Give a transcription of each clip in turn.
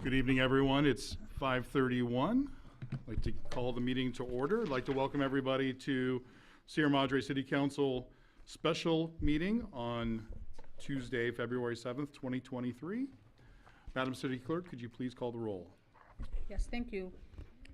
Good evening, everyone. It's 5:31. I'd like to call the meeting to order. I'd like to welcome everybody to Sierra Madre City Council special meeting on Tuesday, February 7th, 2023. Madam City Clerk, could you please call the roll? Yes, thank you.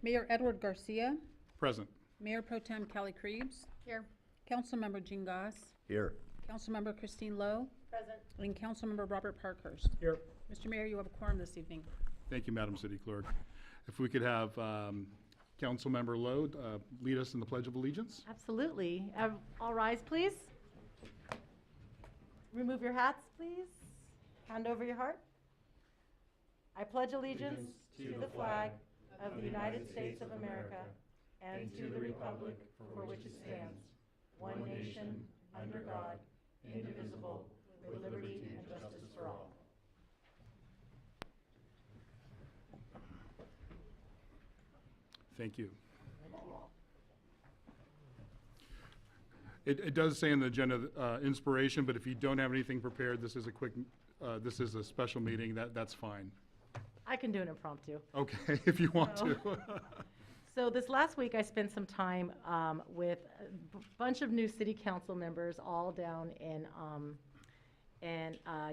Mayor Edward Garcia, Present. Mayor Pro Tem Kelly Krebs, Here. Councilmember Jean Goss, Here. Councilmember Christine Lowe, Present. and Councilmember Robert Parkhurst. Here. Mr. Mayor, you have a quorum this evening. Thank you, Madam City Clerk. If we could have Councilmember Lowe lead us in the Pledge of Allegiance. Absolutely. All rise, please. Remove your hats, please. Hand over your heart. I pledge allegiance to the flag of the United States of America and to the republic for which it stands, one nation, under God, indivisible, with liberty and justice for all. Thank you. It does say in the agenda inspiration, but if you don't have anything prepared, this is a quick, this is a special meeting, that's fine. I can do an impromptu. Okay, if you want to. So this last week, I spent some time with a bunch of new city council members, all down in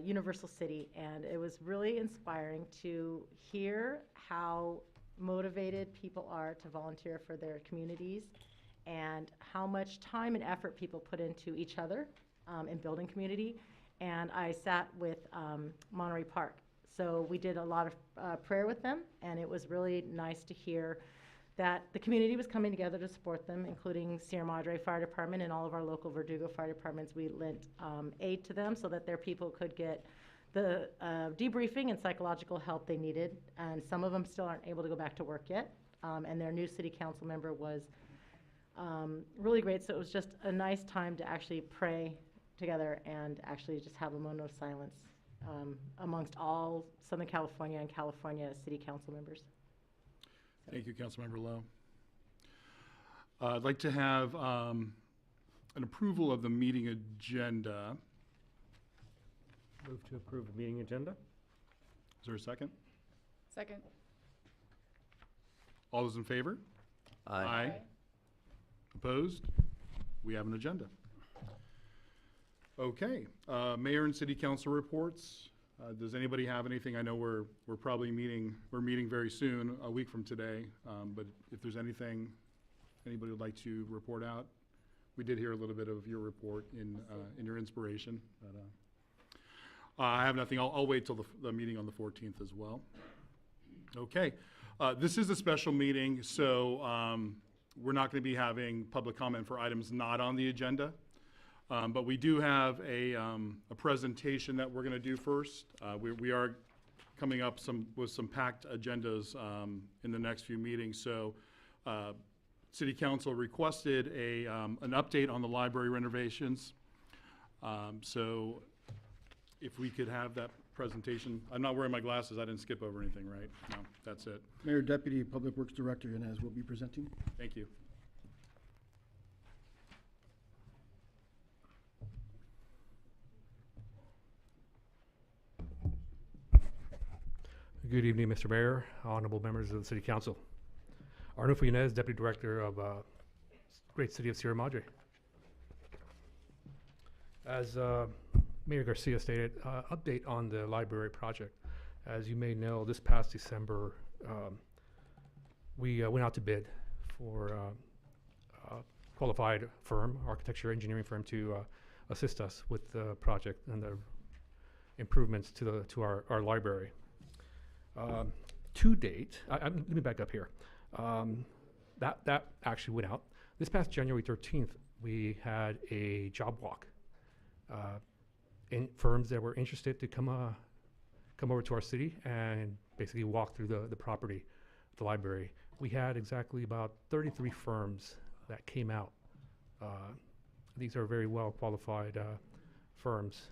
Universal City, and it was really inspiring to hear how motivated people are to volunteer for their communities and how much time and effort people put into each other in building community. And I sat with Monterey Park. So we did a lot of prayer with them, and it was really nice to hear that the community was coming together to support them, including Sierra Madre Fire Department and all of our local Verdugo fire departments. We lent aid to them so that their people could get the debriefing and psychological help they needed. And some of them still aren't able to go back to work yet. And their new city council member was really great. So it was just a nice time to actually pray together and actually just have a moment of silence amongst all Southern California and California city council members. Thank you, Councilmember Lowe. I'd like to have an approval of the meeting agenda. Move to approve the meeting agenda. Is there a second? Second. All those in favor? Opposed? We have an agenda. Okay, Mayor and City Council reports. Does anybody have anything? I know we're probably meeting very soon, a week from today. But if there's anything anybody would like to report out, we did hear a little bit of your report in your inspiration. But, I have nothing. I'll wait till the meeting on the 14th as well. Okay, this is a special meeting, so we're not going to be having public comment for items not on the agenda. But we do have a presentation that we're going to do first. We are coming up with some packed agendas in the next few meetings. So City Council requested an update on the library renovations. So if we could have that presentation. I'm not wearing my glasses. I didn't skip over anything, right? No, that's it. Mayor, Deputy Public Works Director Yanez will be presenting. Thank you. Good evening, Mr. Mayor, honorable members of the City Council. Arnulfo Yanez, Deputy Director of great city of Sierra Madre. As Mayor Garcia stated, update on the library project. As you may know, this past December, we went out to bid for a qualified firm, architecture engineering firm, to assist us with the project and the improvements to our library. To date, let me back up here. That actually went out. This past January 13th, we had a job walk. In firms that were interested to come over to our city and basically walk through the property, the library. We had exactly about 33 firms that came out. These are very well qualified firms.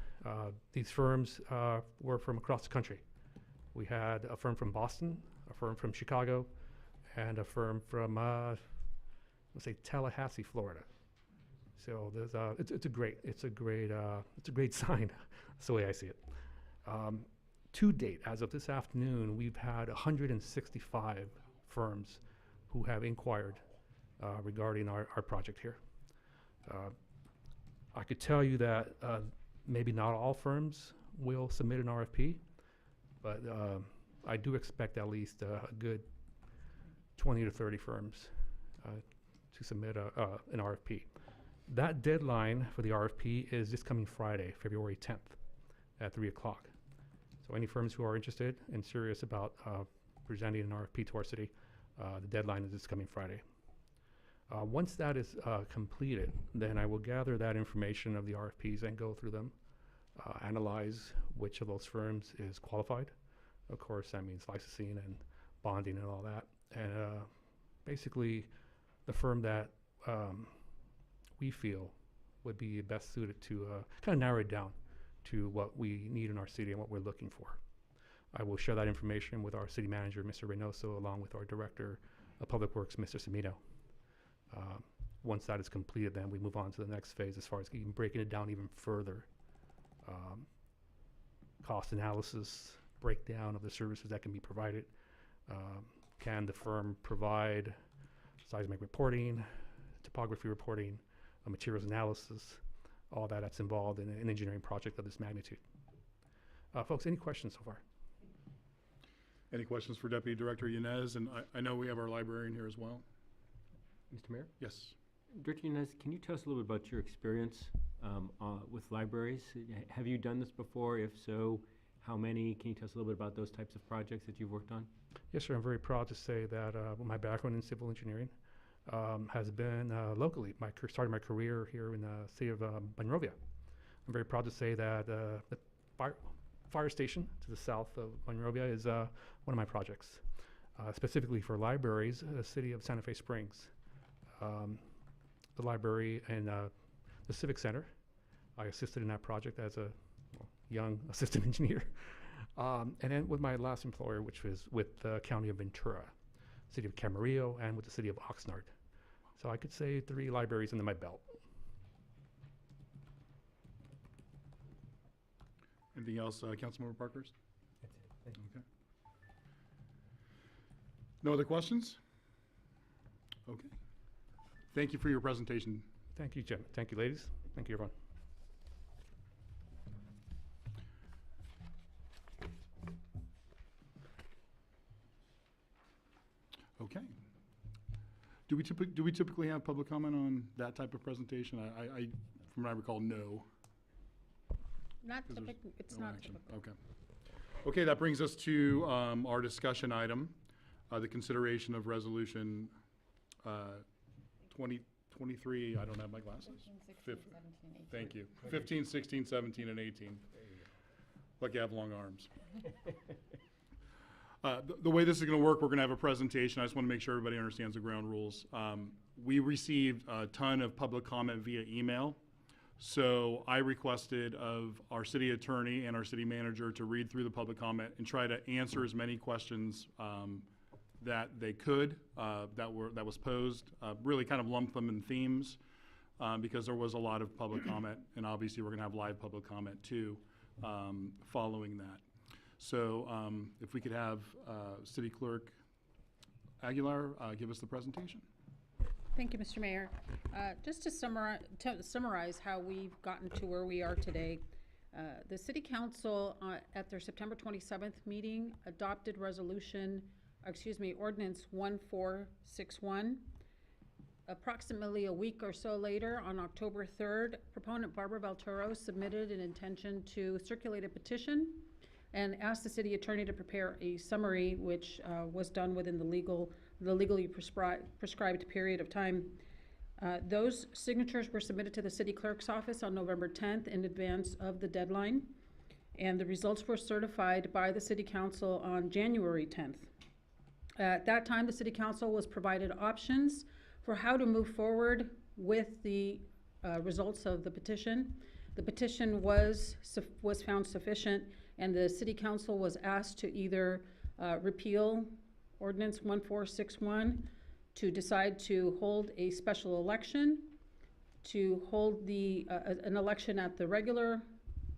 These firms were from across the country. We had a firm from Boston, a firm from Chicago, and a firm from, let's say, Tallahassee, Florida. So there's it's a great sign. That's the way I see it. To date, as of this afternoon, we've had 165 firms who have inquired regarding our project here. I could tell you that maybe not all firms will submit an RFP, but I do expect at least a good 20 to 30 firms to submit an RFP. That deadline for the RFP is this coming Friday, February 10th at 3 o'clock. So any firms who are interested and serious about presenting an RFP to our city, the deadline is this coming Friday. Once that is completed, then I will gather that information of the RFPs and go through them, analyze which of those firms is qualified. Of course, that means licensing and bonding and all that. And basically, the firm that we feel would be best suited to kind of narrow it down to what we need in our city and what we're looking for. I will share that information with our city manager, Mr. Reynoso, along with our director of Public Works, Mr. Semino. Once that is completed, then we move on to the next phase as far as even breaking it down even further. Cost analysis, breakdown of the services that can be provided. Can the firm provide seismic reporting, topography reporting, materials analysis, all that's involved in an engineering project of this magnitude. Folks, any questions so far? Any questions for Deputy Director Yanez? And I know we have our librarian here as well. Mr. Mayor? Yes. Director Yanez, can you tell us a little bit about your experience with libraries? Have you done this before? If so, how many? Can you tell us a little bit about those types of projects that you've worked on? Yes, sir. I'm very proud to say that my background in civil engineering has been locally. Started my career here in the city of Monrovia. I'm very proud to say that the fire station to the south of Monrovia is one of my projects. Specifically for libraries, the city of Santa Fe Springs. The library and the Civic Center. I assisted in that project as a young assistant engineer. And then with my last employer, which was with the County of Ventura, City of Camarillo, and with the City of Oxnard. So I could say 3 libraries under my belt. Anything else, Councilmember Parkhurst? That's it. Thank you. Okay. No other questions? Okay. Thank you for your presentation. Thank you, Jim. Thank you, ladies. Thank you, everyone. Okay. Do we typically have public comment on that type of presentation? I from what I recall, no. Not 'Cause there's typical, it's no not action. typical. Okay. Okay, that brings us to our discussion item, the consideration of resolution 2023, I don't have my glasses. Thank you. 15, 16, 17, and 18. Lucky I have long arms. The way this is going to work, we're going to have a presentation. I just want to make sure everybody understands the ground rules. We received a ton of public comment via email. So I requested of our city attorney and our city manager to read through the public comment and try to answer as many questions that they could, that was posed, really kind of lump them in themes, because there was a lot of public comment, and obviously we're gonna have live public comment too, following that. So if we could have City Clerk Aguilar give us the presentation. Thank you, Mr. Mayor. Just to summarize how we've gotten to where we are today, the City Council at their September 27th meeting adopted ordinance 1461. Approximately a week or so later, on October 3rd, proponent Barbara Valturo submitted an intention to circulate a petition and asked the city attorney to prepare a summary, which was done within the legally prescribed period of time. Those signatures were submitted to the city clerk's office on November 10th in advance of the deadline, and the results were certified by the city council on January 10th. At that time, the city council was provided options for how to move forward with the results of the petition. The petition was found sufficient, and the city council was asked to either repeal ordinance 1461, to decide to hold a special election, to hold an election at the regular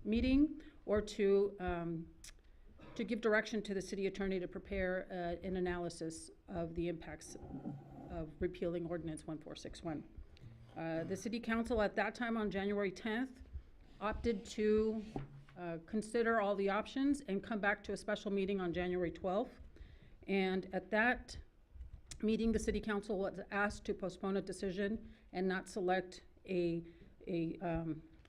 meeting, or to to give direction to the city attorney to prepare an analysis of the impacts of repealing ordinance 1461. The city council at that time on January 10th opted to consider all the options and come back to a special meeting on January 12th. And at that meeting, the city council was asked to postpone a decision and not select an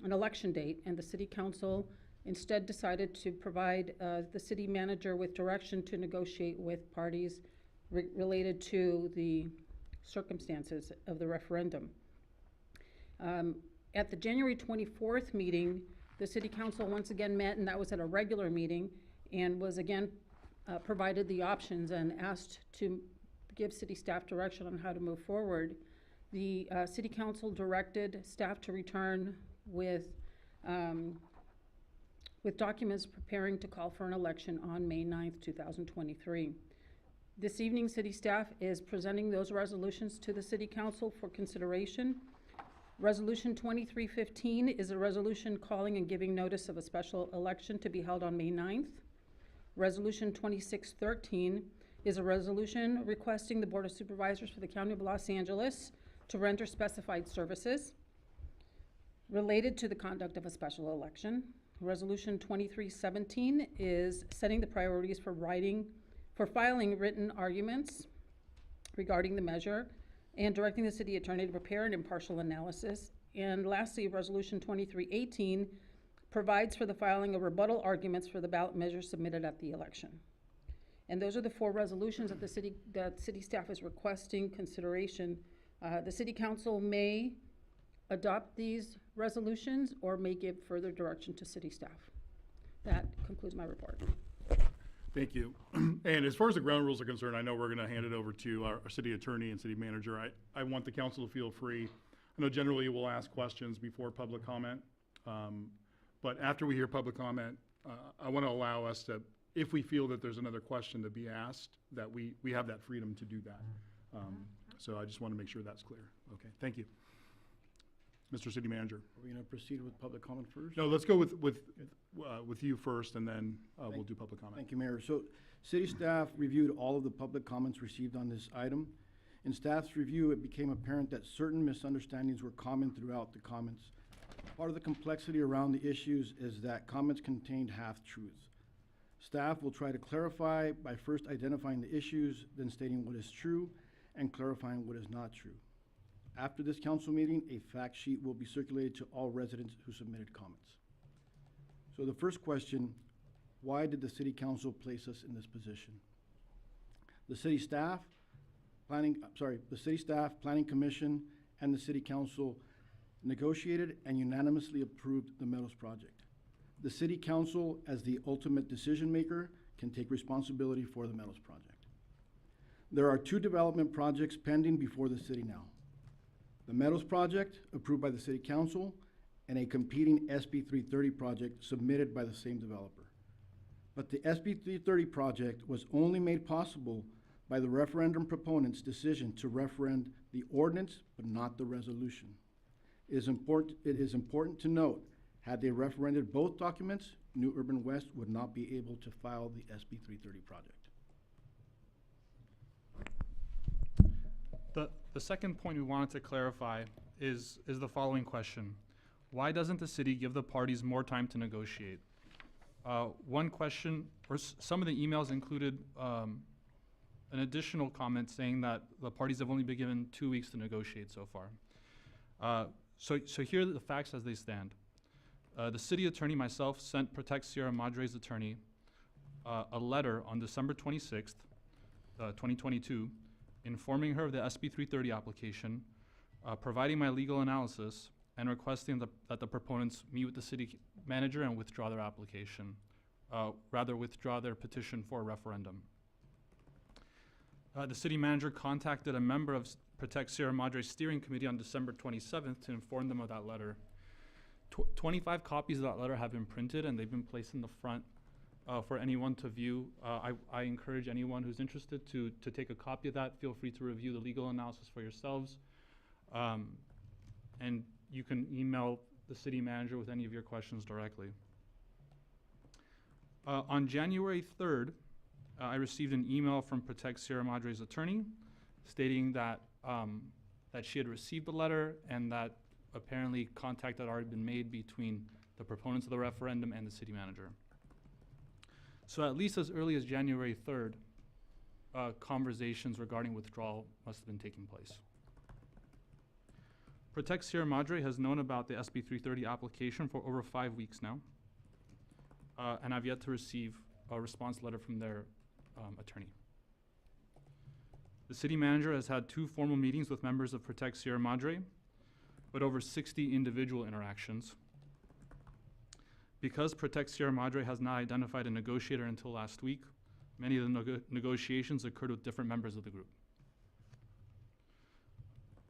election date. And the city council instead decided to provide the city manager with direction to negotiate with parties related to the circumstances of the referendum. At the January 24th meeting, the city council once again met, and that was at a regular meeting, and was again provided the options and asked to give city staff direction on how to move forward. The city council directed staff to return with documents preparing to call for an election on May 9th, 2023. This evening, city staff is presenting those resolutions to the city council for consideration. Resolution 2315 is a resolution calling and giving notice of a special election to be held on May 9th. Resolution 2613 is a resolution requesting the Board of Supervisors for the County of Los Angeles to render specified services related to the conduct of a special election. Resolution 2317 is setting the priorities for filing written arguments regarding the measure and directing the city attorney to prepare an impartial analysis. And lastly, Resolution 2318 provides for the filing of rebuttal arguments for the ballot measures submitted at the election. And those are the 4 resolutions that city staff is requesting consideration. The city council may adopt these resolutions or may give further direction to city staff. That concludes my report. Thank you. And as far as the ground rules are concerned, I know we're going to hand it over to our city attorney and city manager. I want the council to feel free. I know generally we'll ask questions before public comment, but after we hear public comment, I want to allow us to, if we feel that there's another question to be asked, that we have that freedom to do that. So I just want to make sure that's clear. Okay, thank you. Mr. City Manager. Are we going to proceed with public comment first? No, let's go with you first, and then we'll do public comment. Thank you, Mayor. So city staff reviewed all of the public comments received on this item. In staff's review, it became apparent that certain misunderstandings were common throughout the comments. Part of the complexity around the issues is that comments contained half-truths. Staff will try to clarify by first identifying the issues, then stating what is true, and clarifying what is not true. After this council meeting, a fact sheet will be circulated to all residents who submitted comments. So the first question, why did the city council place us in this position? The city staff, planning commission, and the city council negotiated and unanimously approved the Meadows project. The city council, as the ultimate decision maker, can take responsibility for the Meadows project. There are 2 development projects pending before the city now. The Meadows project, approved by the city council, and a competing SB 330 project submitted by the same developer. But the SB 330 project was only made possible by the referendum proponents' decision to referend the ordinance, but not the resolution. It is important to note, had they referended both documents, New Urban West would not be able to file the SB 330 project. The second point we wanted to clarify is the following question. Why doesn't the city give the parties more time to negotiate? One question, or some of the emails included an additional comment saying that the parties have only been given 2 weeks to negotiate so far. So here are the facts as they stand. The city attorney, myself, sent Protect Sierra Madre's attorney a letter on December 26th, 2022, informing her of the SB 330 application, providing my legal analysis, and requesting that the proponents meet with the city manager and withdraw their application, withdraw their petition for a referendum. The city manager contacted a member of Protect Sierra Madre's steering committee on December 27th to inform them of that letter. 25 copies of that letter have been printed and they've been placed in the front for anyone to view. I encourage anyone who's interested to take a copy of that. Feel free to review the legal analysis for yourselves. And you can email the city manager with any of your questions directly. On January 3rd, I received an email from Protect Sierra Madre's attorney stating that, that she had received the letter and that apparently contact had already been made between the proponents of the referendum and the city manager. So at least as early as January 3rd, conversations regarding withdrawal must have been taking place. Protect Sierra Madre has known about the SB 330 application for over 5 weeks now, and I've yet to receive a response letter from their attorney. The city manager has had 2 formal meetings with members of Protect Sierra Madre, but over 60 individual interactions. Because Protect Sierra Madre has not identified a negotiator until last week, many of the negotiations occurred with different members of the group.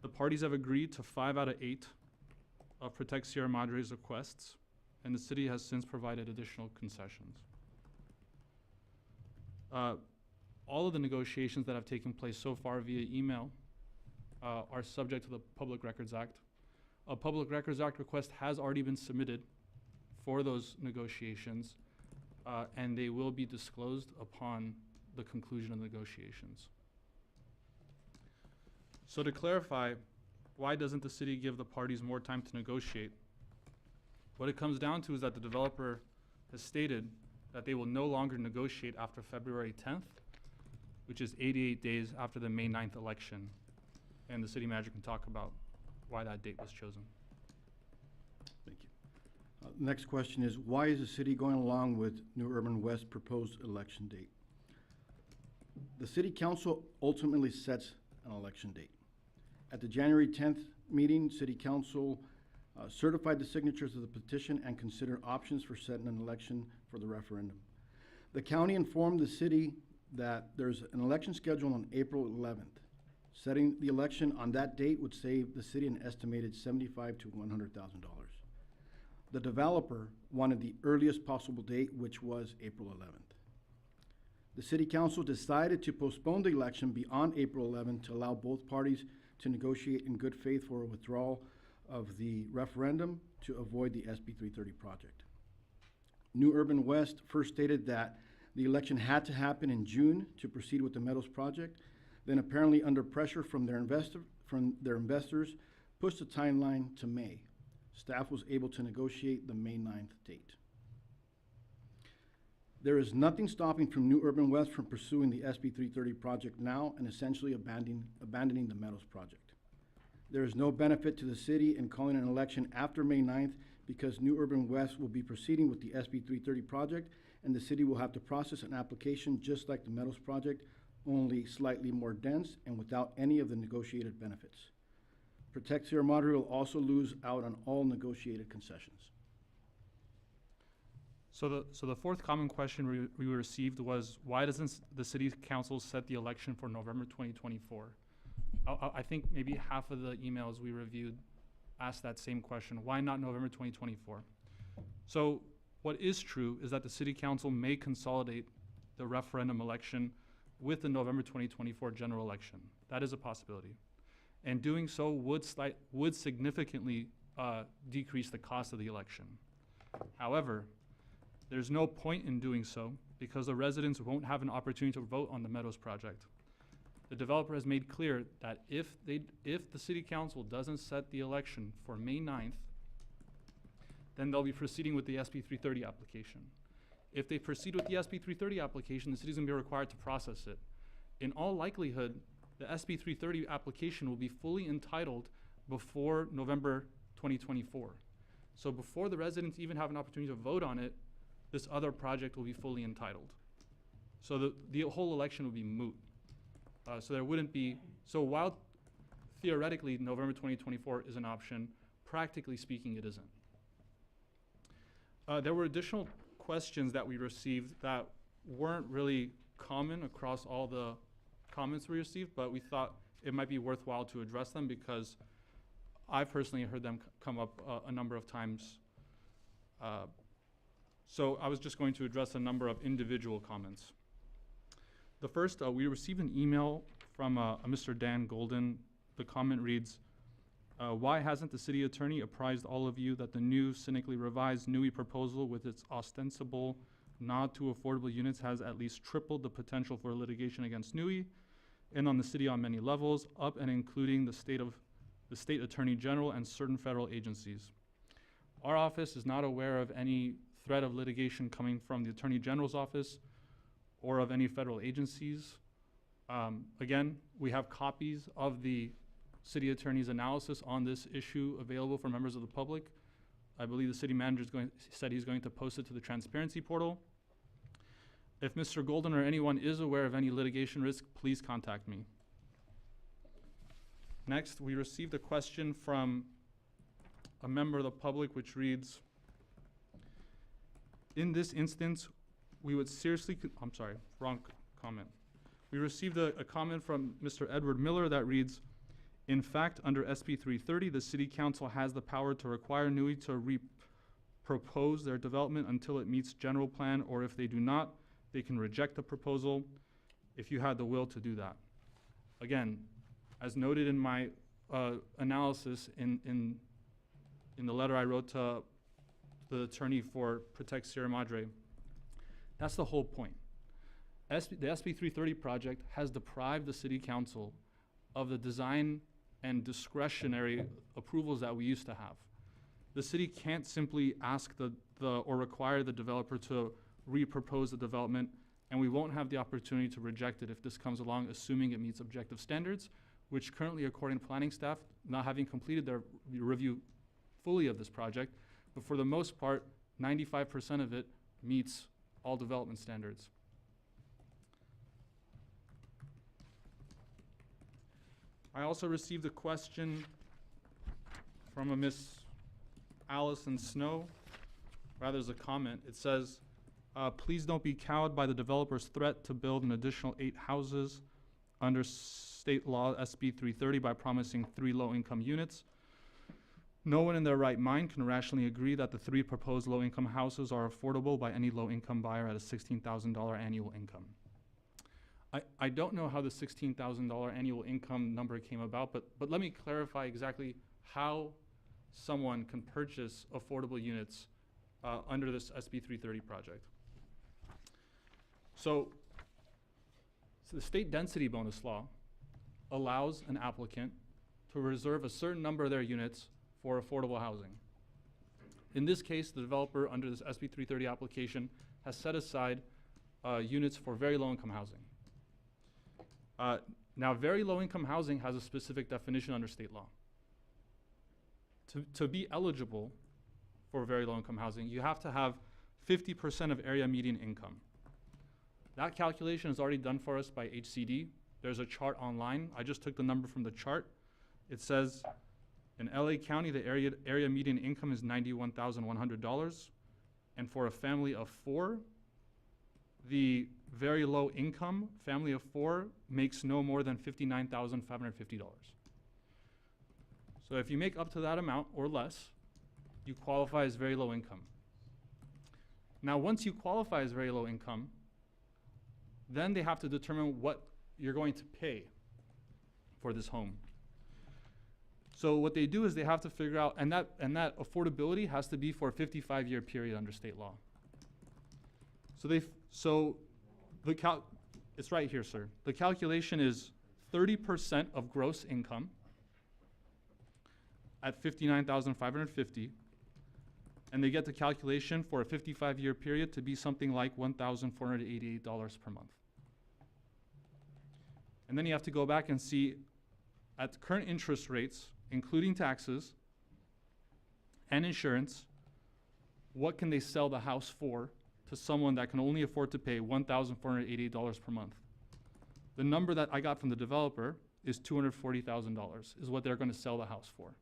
The parties have agreed to 5 out of 8 of Protect Sierra Madre's requests, and the city has since provided additional concessions. All of the negotiations that have taken place so far via email are subject to the Public Records Act. A Public Records Act request has already been submitted for those negotiations, and they will be disclosed upon the conclusion of the negotiations. So to clarify, why doesn't the city give the parties more time to negotiate? What it comes down to is that the developer has stated that they will no longer negotiate after February 10th, which is 88 days after the May 9th election. And the city manager can talk about why that date was chosen. Thank you. Next question is, why is the city going along with New Urban West proposed election date? The city council ultimately sets an election date. At the January 10th meeting, city council certified the signatures of the petition and considered options for setting an election for the referendum. The county informed the city that there's an election scheduled on April 11th. Setting the election on that date would save the city an estimated $75,000 to $100,000. The developer wanted the earliest possible date, which was April 11th. The city council decided to postpone the election beyond April 11th to allow both parties to negotiate in good faith for a withdrawal of the referendum to avoid the SB 330 project. New Urban West first stated that the election had to happen in June to proceed with the Meadows project, then apparently under pressure from their investors, pushed the timeline to May. Staff was able to negotiate the May 9th date. There is nothing stopping from New Urban West from pursuing the SB 330 project now and essentially abandoning the Meadows project. There is no benefit to the city in calling an election after May 9th because New Urban West will be proceeding with the SB 330 project, and the city will have to process an application just like the Meadows project, only slightly more dense and without any of the negotiated benefits. Protect Sierra Madre will also lose out on all negotiated concessions. So the fourth common question we received was, why doesn't the city council set the election for November 2024? I think maybe half of the emails we reviewed asked that same question. Why not November 2024? So what is true is that the city council may consolidate the referendum election with the November 2024 general election. That is a possibility. And doing so would significantly decrease the cost of the election. However, there's no point in doing so because the residents won't have an opportunity to vote on the Meadows project. The developer has made clear that if the city council doesn't set the election for May 9th, then they'll be proceeding with the SB 330 application. If they proceed with the SB 330 application, the city's gonna be required to process it. In all likelihood, the SB 330 application will be fully entitled before November 2024. So before the residents even have an opportunity to vote on it, this other project will be fully entitled. So the whole election will be moot. So there wouldn't be, so while theoretically November 2024 is an option, practically speaking it isn't. There were additional questions that we received that weren't really common across all the comments we received, but we thought it might be worthwhile to address them because I personally heard them come up a number of times. So I was just going to address a number of individual comments. The first, we received an email from a Mr. Dan Golden. The comment reads, why hasn't the city attorney apprised all of you that the new cynically revised NUI proposal with its ostensible nod to affordable units has at least tripled the potential for litigation against NUI and on the city on many levels, up and including the state attorney general and certain federal agencies. Our office is not aware of any threat of litigation coming from the attorney general's office or of any federal agencies. Again, we have copies of the city attorney's analysis on this issue available for members of the public. I believe the city manager said he's going to post it to the transparency portal. If Mr. Golden or anyone is aware of any litigation risk, please contact me. Next, we received a question from a member of the public which reads, in this instance, we would seriously, I'm sorry, wrong comment. We received a comment from Mr. Edward Miller that reads, in fact, under SB 330, the City Council has the power to require NUI to propose their development until it meets general plan, or if they do not, they can reject the proposal if you had the will to do that. Again, as noted in my analysis in the letter I wrote to the attorney for Protect Sierra Madre, that's the whole point. The SB 330 project has deprived the City Council of the design and discretionary approvals that we used to have. The city can't simply ask or require the developer to repropose the development, and we won't have the opportunity to reject it if this comes along, assuming it meets objective standards, which currently, according to planning staff, not having completed their review fully of this project, but for the most part, 95% of it meets all development standards. I also received a question from a Miss Allison Snow. Rather, as a comment. It says, please don't be cowed by the developer's threat to build an additional 8 houses under state law SB 330 by promising 3 low-income units. No one in their right mind can rationally agree that the 3 proposed low-income houses are affordable by any low-income buyer at a $16,000 annual income. I don't know how the $16,000 annual income number came about, but let me clarify exactly how someone can purchase affordable units under this SB 330 project. So the state density bonus law allows an applicant to reserve a certain number of their units for affordable housing. In this case, the developer under this SB 330 application has set aside units for very low-income housing. Now, very low-income housing has a specific definition under state law. To be eligible for very low-income housing, you have to have 50% of area median income. That calculation is already done for us by HCD. There's a chart online. I just took the number from the chart. It says in LA County, the area median income is $91,100. And for a family of 4, the very low income family of 4 makes no more than $59,550. So if you make up to that amount or less, you qualify as very low income. Now, once you qualify as very low income, then they have to determine what you're going to pay for this home. So what they do is they have to figure out, and that affordability has to be for a 55-year period under state law. It's right here, sir. The calculation is 30% of gross income at $59,550, and they get the calculation for a 55-year period to be something like $1,488 per month. And then you have to go back and see at current interest rates, including taxes and insurance, what can they sell the house for to someone that can only afford to pay $1,488 per month. The number that I got from the developer is $240,000 is what they're going to sell the house for.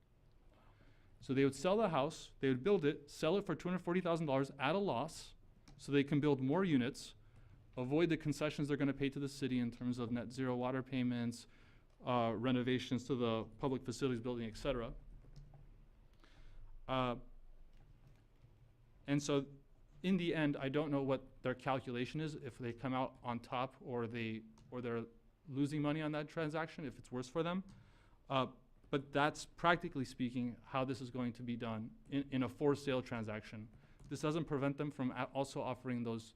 So they would sell the house, they would build it, sell it for $240,000 at a loss so they can build more units, avoid the concessions they're going to pay to the city in terms of net zero water payments, renovations to the public facilities building, et cetera. And so in the end, I don't know what their calculation is, if they come out on top or they're losing money on that transaction, if it's worse for them. But that's practically speaking how this is going to be done in a for sale transaction. This doesn't prevent them from also offering those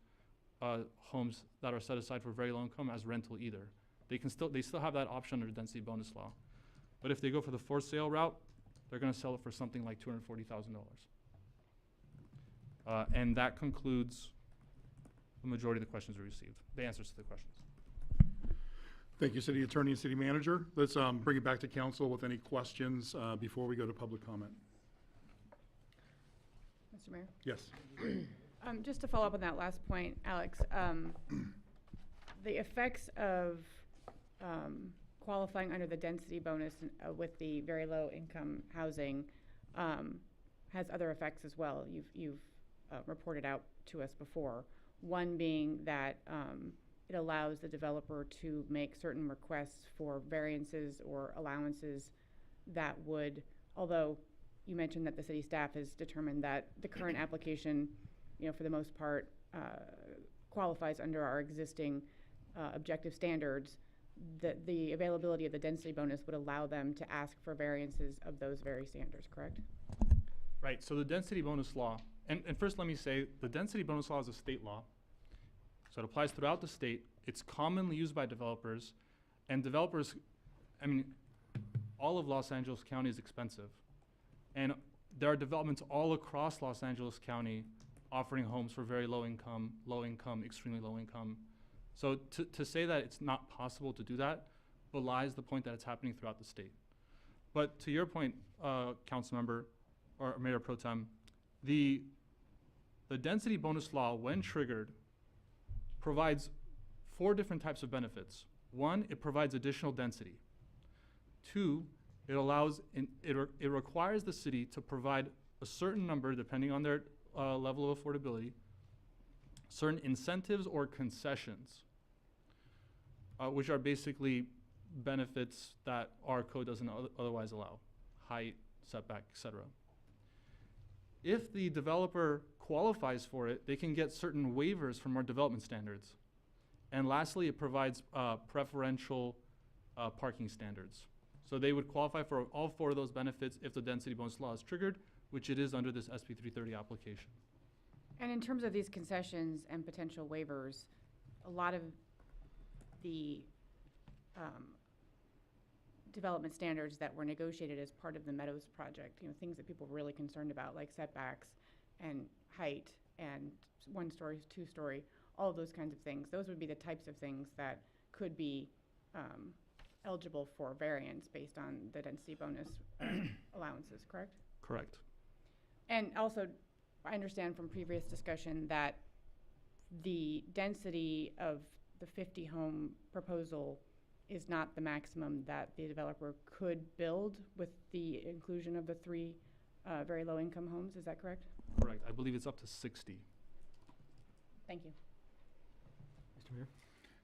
homes that are set aside for very low income as rental either. They still have that option under density bonus law. But if they go for the for sale route, they're gonna sell it for something like $240,000. And that concludes the majority of the questions we received, the answers to the questions. Thank you, City Attorney and City Manager. Let's bring it back to council with any questions before we go to public comment. Mr. Mayor? Yes. Just to follow up on that last point, Alex, the effects of qualifying under the density bonus with the very low income housing has other effects as well. You've reported out to us before. One being that it allows the developer to make certain requests for variances or allowances that would, although you mentioned that the city staff has determined that the current application, for the most part, qualifies under our existing objective standards, that the availability of the density bonus would allow them to ask for variances of those very standards, correct? Right, so the density bonus law, and first let me say, the density bonus law is a state law. So it applies throughout the state. It's commonly used by developers, and developers, all of Los Angeles County is expensive. And there are developments all across Los Angeles County offering homes for very low income, extremely low income. So to say that it's not possible to do that belies the point that it's happening throughout the state. But to your point, Councilmember or Mayor Pro Tem, the density bonus law, when triggered, provides 4 different types of benefits. 1, it provides additional density. 2, it requires the city to provide a certain number, depending on their level of affordability, certain incentives or concessions, which are basically benefits that our code doesn't otherwise allow, height, setback, etc. If the developer qualifies for it, they can get certain waivers from our development standards. And lastly, it provides preferential parking standards. So they would qualify for all 4 of those benefits if the density bonus law is triggered, which it is under this SB 330 application. And in terms of these concessions and potential waivers, a lot of the development standards that were negotiated as part of the Meadows project, things that people were really concerned about, like setbacks and height and 1-story, 2-story, all of those kinds of things. Those would be the types of things that could be eligible for variance based on the density bonus allowances, correct? Correct. And also, I understand from previous discussion that the density of the 50-home proposal is not the maximum that the developer could build with the inclusion of the 3 very low-income homes. Is that correct? Correct. I believe it's up to 60. Thank you. Mr. Mayor?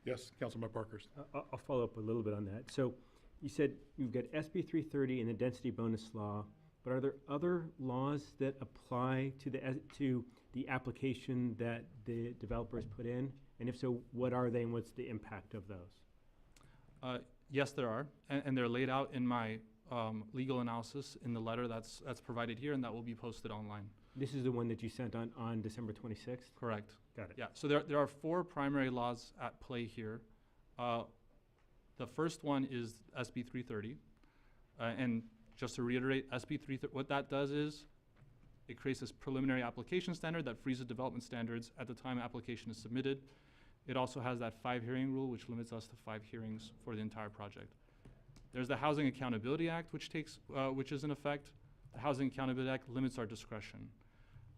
Yes, Councilmember Parkhurst. I'll follow up a little bit on that. So you said you've got SB 330 and the density bonus law, but are there other laws that apply to the application that the developers put in? And if so, what are they and what's the impact of those? Yes, there are, and they're laid out in my legal analysis in the letter that's provided here, and that will be posted online. This is the one that you sent on December 26th? Correct. Got it. Yeah, so there are 4 primary laws at play here. The first one is SB 330, and just to reiterate, SB 330, what that does is it creates this preliminary application standard that freezes development standards at the time application is submitted. It also has that 5-hearing rule, which limits us to 5 hearings for the entire project. There's the Housing Accountability Act, which is in effect. The Housing Accountability Act limits our discretion.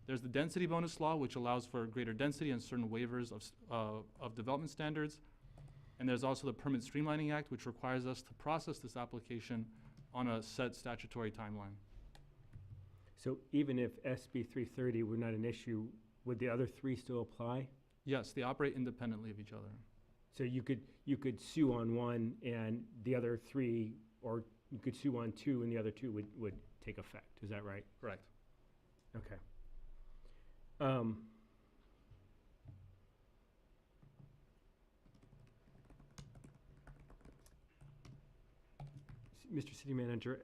There's the density bonus law, which allows for greater density and certain waivers of development standards. And there's also the Permit Streamlining Act, which requires us to process this application on a set statutory timeline. So even if SB 330 were not an issue, would the other 3 still apply? Yes, they operate independently of each other. So you could sue on one and the other 3, or you could sue on 2 and the other 2 would take effect. Is that right? Correct. Okay. Mr. City Manager,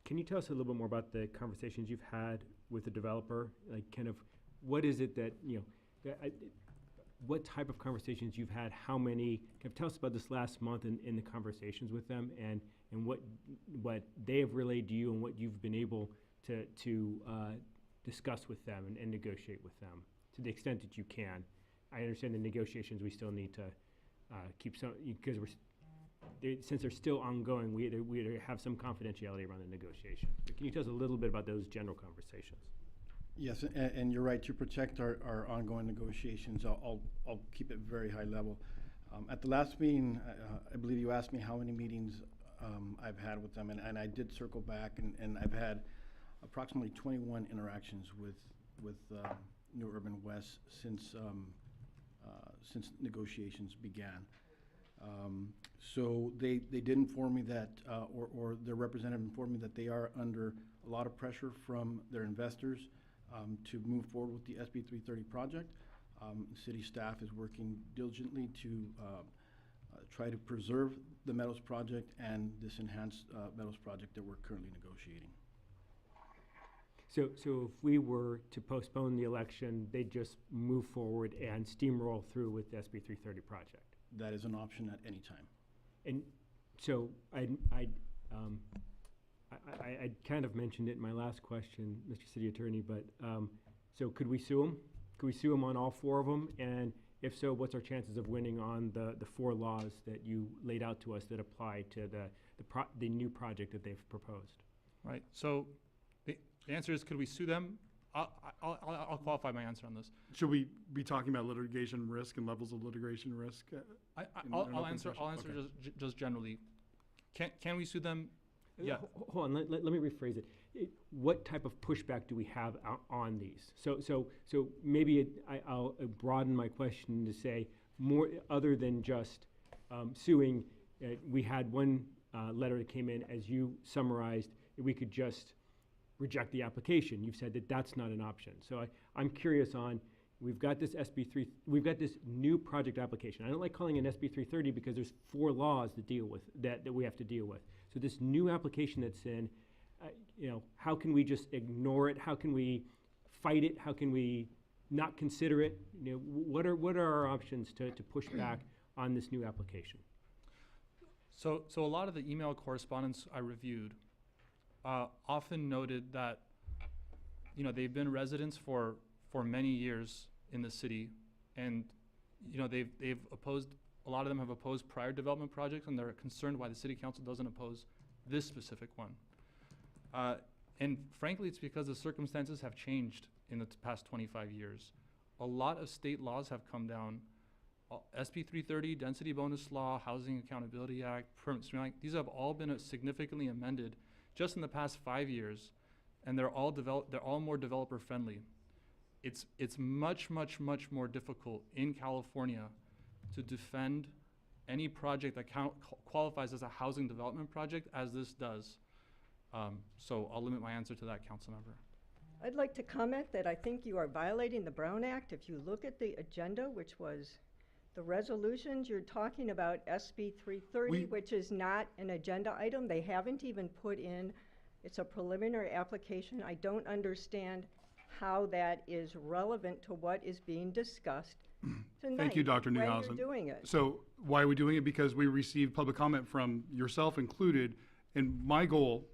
can you tell us a little bit more about the conversations you've had with the developer? Like, kind of, what is it that, what type of conversations you've had, how many, tell us about this last month in the conversations with them, and what they have relayed to you and what you've been able to discuss with them and negotiate with them, to the extent that you can. I understand the negotiations, we still need to keep some, because since they're still ongoing, we have some confidentiality around the negotiation. But can you tell us a little bit about those general conversations? Yes, and you're right, to protect our ongoing negotiations, I'll keep it very high level. At the last meeting, I believe you asked me how many meetings I've had with them, and I did circle back, and I've had approximately 21 interactions with New Urban West since negotiations began. So they did inform me that, or their representative informed me that they are under a lot of pressure from their investors to move forward with the SB 330 project. City staff is working diligently to try to preserve the Meadows project and this enhanced Meadows project that we're currently negotiating. So if we were to postpone the election, they'd just move forward and steamroll through with the SB 330 project? That is an option at any time. And so I kind of mentioned it in my last question, Mr. City Attorney, but so could we sue them? Could we sue them on all 4 of them? And if so, what's our chances of winning on the 4 laws that you laid out to us that apply to the new project that they've proposed? Right, so the answer is, could we sue them? I'll qualify my answer on this. Should we be talking about litigation risk and levels of litigation risk? I'll answer Okay. just generally. Can we sue them? Yeah. Hold on, let me rephrase it. What type of pushback do we have on these? So maybe I'll broaden my question to say more, other than just suing. We had one letter that came in, as you summarized, we could just reject the application. You've said that that's not an option. So I'm curious on, we've got this we've got this new project application. I don't like calling it an SB 330 because there's 4 laws to deal with, that we have to deal with. So this new application that's in, how can we just ignore it? How can we fight it? How can we not consider it? What are our options to push back on this new application? So a lot of the email correspondence I reviewed often noted that, they've been residents for many years in the city, and, they've opposed, a lot of them have opposed prior development projects, and they're concerned why the city council doesn't oppose this specific one. And frankly, it's because the circumstances have changed in the past 25 years. A lot of state laws have come down. SB 330, Density Bonus Law, Housing Accountability Act, Permit Streamlining, these have all been significantly amended just in the past 5 years, and they're all more developer friendly. It's much more difficult in California to defend any project that qualifies as a housing development project as this does. So I'll limit my answer to that, council member. I'd like to comment that I think you are violating the Brown Act. If you look at the agenda, which was the resolutions, you're talking about SB 330, which is not an agenda item. They haven't even put in, it's a preliminary application. I don't understand how that is relevant to what is being discussed tonight. Thank you, Dr. When Newhausen. you're doing it. So why are we doing it? Because we received public comment from yourself included, and my goal.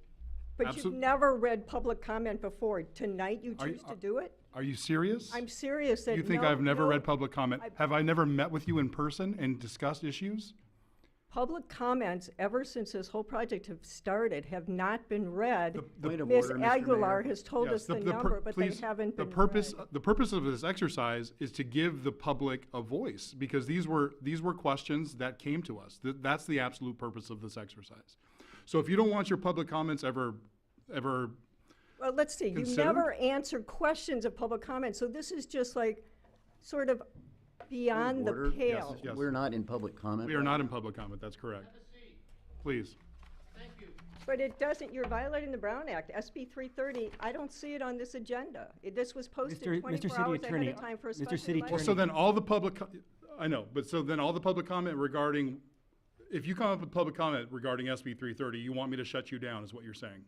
But you've never read public comment before. Tonight you choose to do it? Are you serious? I'm serious that You think I've never read public comment? Have I never met with you in person and discussed issues? Public comments, ever since this whole project have started, have not been read. Point of Ms. order, Mr. Aguilar Mayor. has told Yes, us the the number, but they please, haven't been the purpose read. the purpose of this exercise is to give the public a voice, because these were questions that came to us. That's the absolute purpose of this exercise. So if you don't want your public comments ever Well, let's see, you considered? never answer questions of public comment, so this is just like, sort of beyond the Order. pale. Yes. We're not in public comment. we are not in public comment, that's correct. Please. But it doesn't, you're violating the Brown Act. SB 330, I don't see it on this agenda. This was posted Mr. 24 City hours Attorney, ahead of time for a Mr. special City election. Well, so then all the public, I know, but so then all the public comment regarding, if you come up with public comment regarding SB 330, you want me to shut you down, is what you're saying?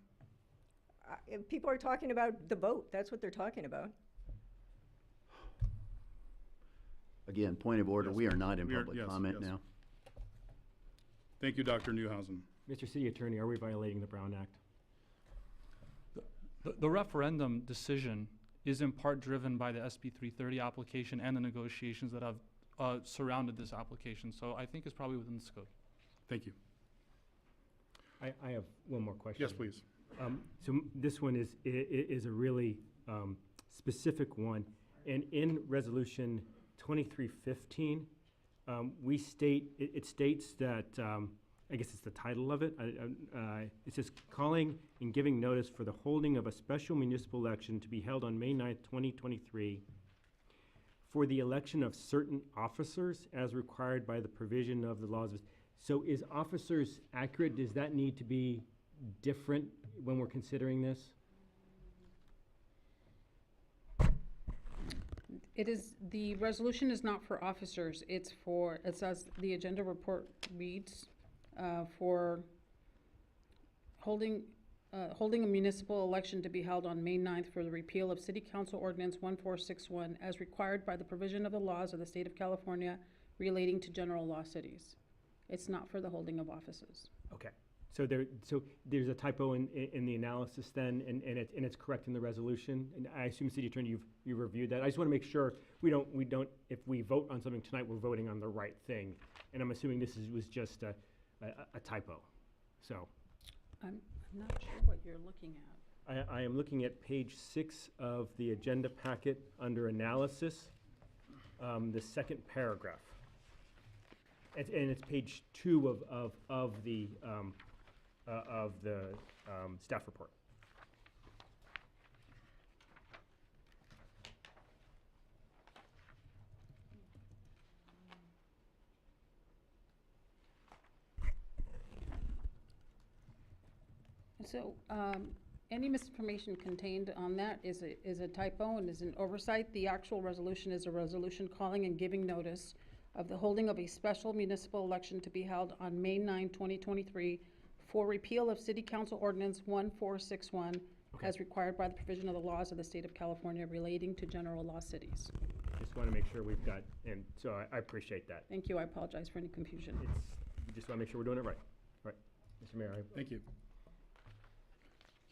If people are talking about the vote, that's what they're talking about. Again, point of order, Yes. we are not in We are- public yes, comment yes. now. Thank you, Dr. Newhousen. Mr. City Attorney, are we violating the Brown Act? The referendum decision is in part driven by the SB 330 application and the negotiations that have surrounded this application. So I think it's probably within the scope. Thank you. I have one more question. Yes, please. This one is a really specific one. And in Resolution 2315, we state, it states that, I guess it's the title of it, it says, calling and giving notice for the holding of a special municipal election to be held on May 9th, 2023, for the election of certain officers as required by the provision of the laws of. So is officers accurate? Does that need to be different when we're considering this? It is, the resolution is not for officers, it's for, it says, the agenda report reads, for holding a municipal election to be held on May 9th for the repeal of City Council Ordinance 1461 as required by the provision of the laws of the State of California relating to general law cities. It's not for the holding of offices. Okay. So there's a typo in the analysis then, and it's correct in the resolution? And I assume, City Attorney, you've reviewed that. I just want to make sure we don't, if we vote on something tonight, we're voting on the right thing. And I'm assuming this was just a typo, so. I'm not sure what you're looking at. I am looking at page 6 of the agenda packet under analysis, the second paragraph. And it's page 2 of the staff report. So, any misinformation contained on that is a typo and is an oversight. The actual resolution is a resolution calling and giving notice of the holding of a special municipal election to be held on May 9, 2023 for repeal of City Council Ordinance 1461 Okay. as required by the provision of the laws of the State of California relating to general law cities. Just want to make sure we've got, and so I appreciate that. Thank you, I apologize for any confusion. We just want to make sure we're doing it right. Right. Mr. Mayor, Thank you.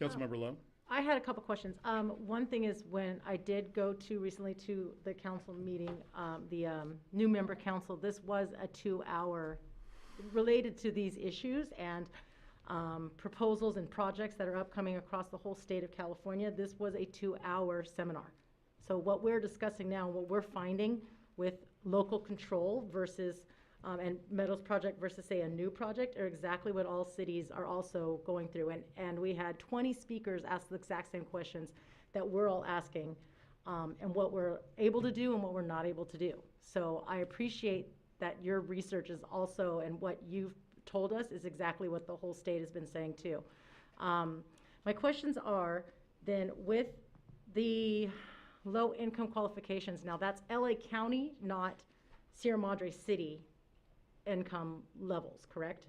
Councilmember Lowe? I had a couple questions. One thing is when I did go to recently to the council meeting, the new member council, this was a 2-hour related to these issues and proposals and projects that are upcoming across the whole state of California. This was a 2-hour seminar. So what we're discussing now, what we're finding with local control versus and Meadows project versus, say, a new project are exactly what all cities are also going through. And we had 20 speakers ask the exact same questions that we're all asking, and what we're able to do and what we're not able to do. So I appreciate that your research is also, and what you've told us is exactly what the whole state has been saying too. My questions are then with the low income qualifications, now that's LA County, not Sierra Madre City income levels, correct?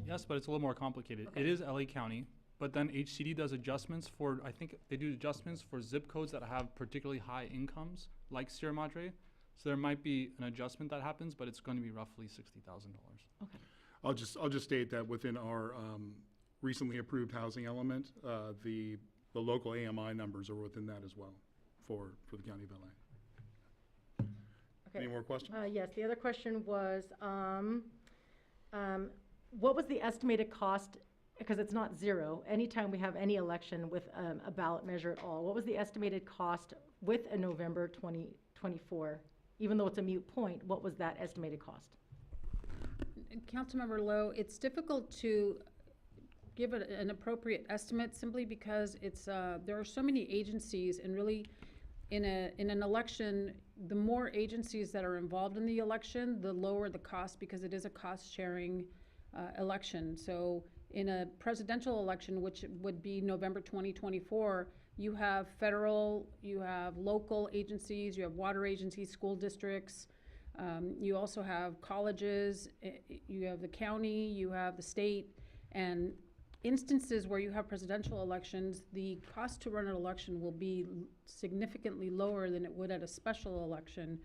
Yes, but it's a little more complicated. Okay. It is LA County, but then HCD does adjustments for, I think they do adjustments for zip codes that have particularly high incomes, like Sierra Madre. So there might be an adjustment that happens, but it's going to be roughly $60,000. Okay. I'll just state that within our recently approved housing element, the local AMI numbers are within that as well for the County of LA. Okay. Any more questions? Yes, the other question was, what was the estimated cost, because it's not zero, anytime we have any election with a ballot measure at all, what was the estimated cost with a November 2024? Even though it's a moot point, what was that estimated cost? Councilmember Lowe, it's difficult to give it an appropriate estimate simply because it's, there are so many agencies and really in an election, the more agencies that are involved in the election, the lower the cost because it is a cost-sharing election. So in a presidential election, which would be November 2024, you have federal, you have local agencies, you have water agencies, school districts, you also have colleges, you have the county, you have the state, and instances where you have presidential elections, the cost to run an election will be significantly lower than it would at a special election.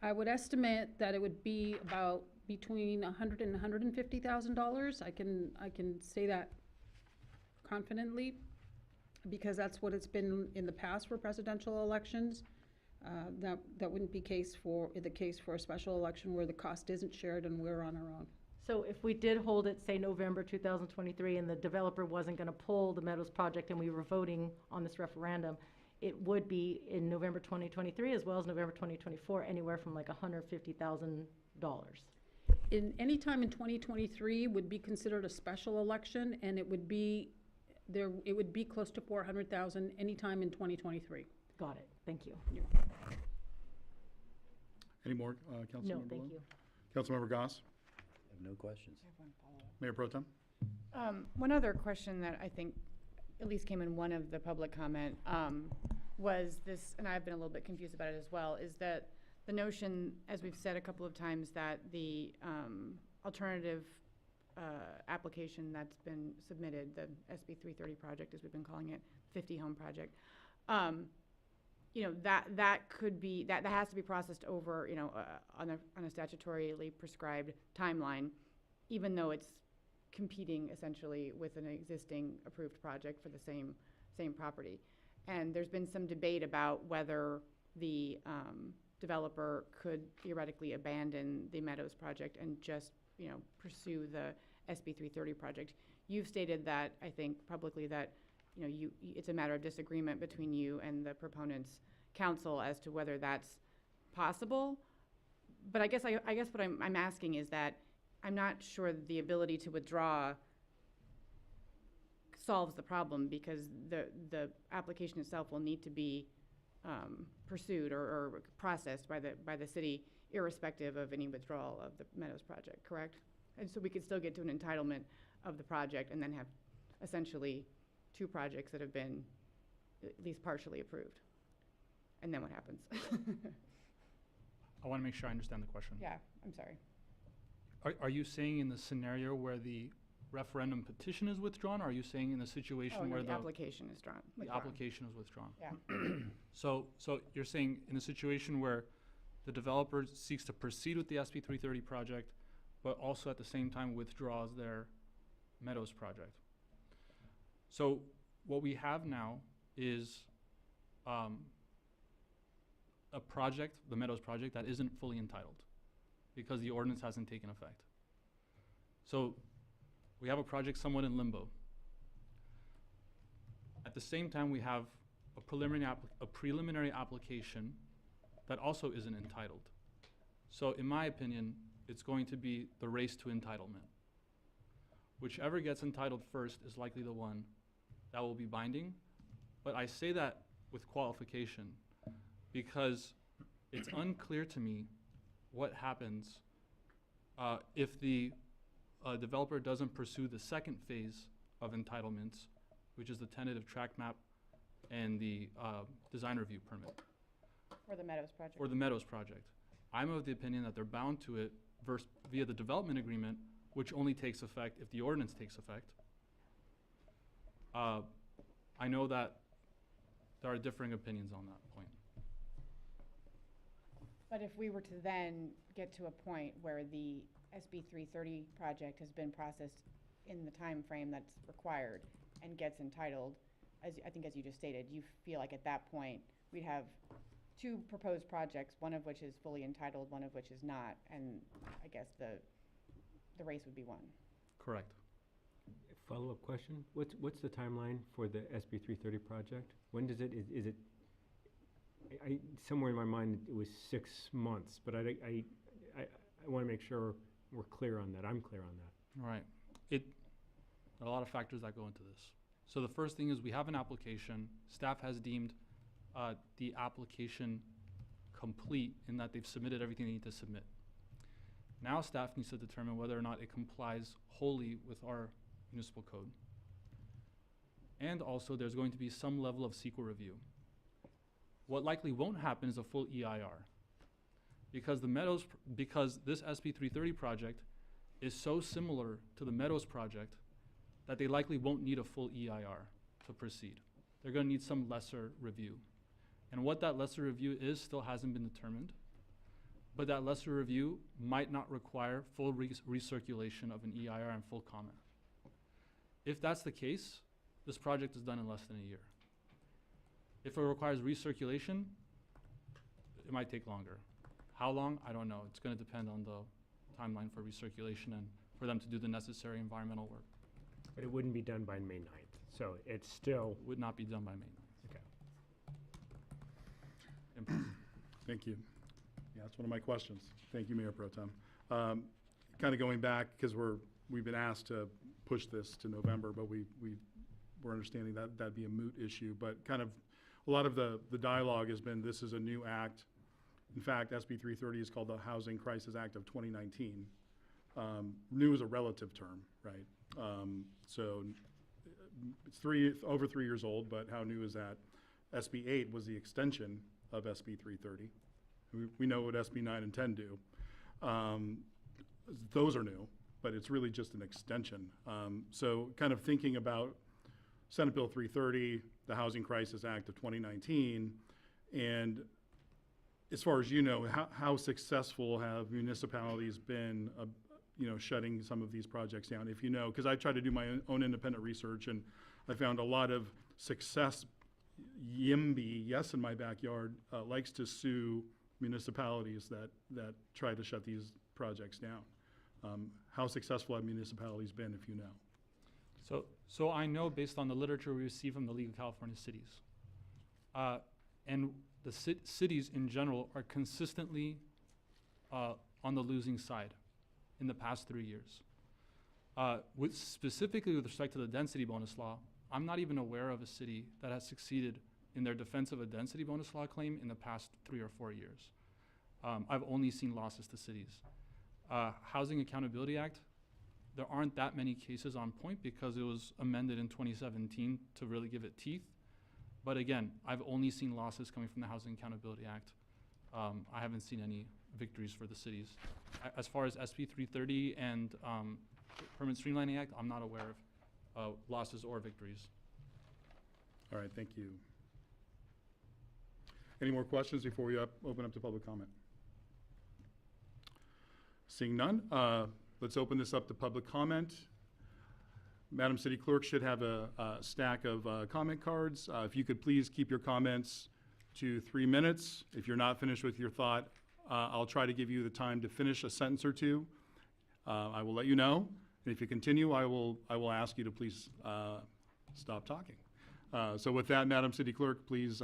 I would estimate that it would be about between $100,000 and $150,000. I can say that confidently, because that's what it's been in the past for presidential elections. That wouldn't be the case for a special election where the cost isn't shared and we're on our own. So if we did hold it, say, November 2023, and the developer wasn't going to pull the Meadows project and we were voting on this referendum, it would be in November 2023 as well as November 2024, anywhere from like $150,000. In any time in 2023 would be considered a special election, and it would be close to 400,000 anytime in 2023. Got it. Thank you. Any more, Councilmember No, Lowe? thank you. Councilmember Goss? I have no questions. Mayor Pro Tem? One other question that I think at least came in one of the public comment, was this, and I've been a little bit confused about it as well, is that the notion, as we've said a couple of times, that the alternative application that's been submitted, the SB 330 project, as we've been calling it, 50-home project, that could be, that has to be processed over, on a statutorily prescribed timeline, even though it's competing essentially with an existing approved project for the same property. And there's been some debate about whether the developer could theoretically abandon the Meadows project and just, pursue the SB 330 project. You've stated that, I think publicly, that, it's a matter of disagreement between you and the proponents' council as to whether that's possible. But I guess what I'm asking is that I'm not sure the ability to withdraw solves the problem, because the application itself will need to be pursued or processed by the city, irrespective of any withdrawal of the Meadows project, correct? And so we could still get to an entitlement of the project and then have essentially two projects that have been at least partially approved. And then what happens? I want to make sure I understand the question. Yeah, I'm sorry. Are you saying in the scenario where the referendum petition is withdrawn, or are you saying in the situation Oh, no, where the application is the withdrawn. application is withdrawn? Yeah. So you're saying in a situation where the developer seeks to proceed with the SB 330 project, but also at the same time withdraws their Meadows project. So what we have now is a project, the Meadows project, that isn't fully entitled because the ordinance hasn't taken effect. So we have a project somewhat in limbo. At the same time, we have a preliminary application that also isn't entitled. So in my opinion, it's going to be the race to entitlement. Whichever gets entitled first is likely the one that will be binding. But I say that with qualification because it's unclear to me what happens if the developer doesn't pursue the second phase of entitlements, which is the tentative track map and the design review permit. For the Meadows project. For the Meadows project. I'm of the opinion that they're bound to it via the development agreement, which only takes effect if the ordinance takes effect. I know that there are differing opinions on that point. But if we were to then get to a point where the SB 330 project has been processed in the time frame that's required and gets entitled, I think as you just stated, you feel like at that point we'd have two proposed projects, one of which is fully entitled, one of which is not, and I guess the race would be won. Correct. Follow-up question, what's the timeline for the SB 330 project? When does it, is it, somewhere in my mind it was 6 months, but I want to make sure we're clear on that, I'm clear on that. Right. There are a lot of factors that go into this. So the first thing is we have an application. Staff has deemed the application complete in that they've submitted everything they need to submit. Now staff needs to determine whether or not it complies wholly with our municipal code. And also there's going to be some level of CEQA review. What likely won't happen is a full EIR. Because this SB 330 project is so similar to the Meadows project that they likely won't need a full EIR to proceed. They're going to need some lesser review. And what that lesser review is still hasn't been determined. But that lesser review might not require full recirculation of an EIR and full comment. If that's the case, this project is done in less than a year. If it requires recirculation, it might take longer. How long? I don't know. It's going to depend on the timeline for recirculation and for them to do the necessary environmental work. But it wouldn't be done by May 9th, so it's still, Would not be done by May 9th. okay. Thank you. Yeah, that's one of my questions. Thank you, Mayor Pro Tem. Kind of going back, because we've been asked to push this to November, but we're understanding that that'd be a moot issue. But kind of a lot of the dialogue has been, this is a new act. In fact, SB 330 is called the Housing Crisis Act of 2019. New is a relative term, right? So it's over 3 years old, but how new is that? SB 8 was the extension of SB 330. We know what SB 9 and 10 do. Those are new, but it's really just an extension. So kind of thinking about Senate Bill 330, the Housing Crisis Act of 2019, and as far as you know, how successful have municipalities been, shutting some of these projects down? If you know, because I tried to do my own independent research, and I found a lot of success. YIMBY, Yes in My Backyard, likes to sue municipalities that try to shut these projects down. How successful have municipalities been, if you know? So I know based on the literature we receive from the League of California Cities. And the cities in general are consistently on the losing side in the past 3 years. Specifically with respect to the density bonus law, I'm not even aware of a city that has succeeded in their defense of a density bonus law claim in the past 3 or 4 years. I've only seen losses to cities. Housing Accountability Act, there aren't that many cases on point because it was amended in 2017 to really give it teeth. But again, I've only seen losses coming from the Housing Accountability Act. I haven't seen any victories for the cities. As far as SB 330 and Permanent Streamlining Act, I'm not aware of losses or victories. All right, thank you. Any more questions before we open up to public comment? Seeing none, let's open this up to public comment. Madam City Clerk should have a stack of comment cards. If you could please keep your comments to 3 minutes. If you're not finished with your thought, I'll try to give you the time to finish a sentence or two. I will let you know. And if you continue, I will ask you to please stop talking. So with that, Madam City Clerk, please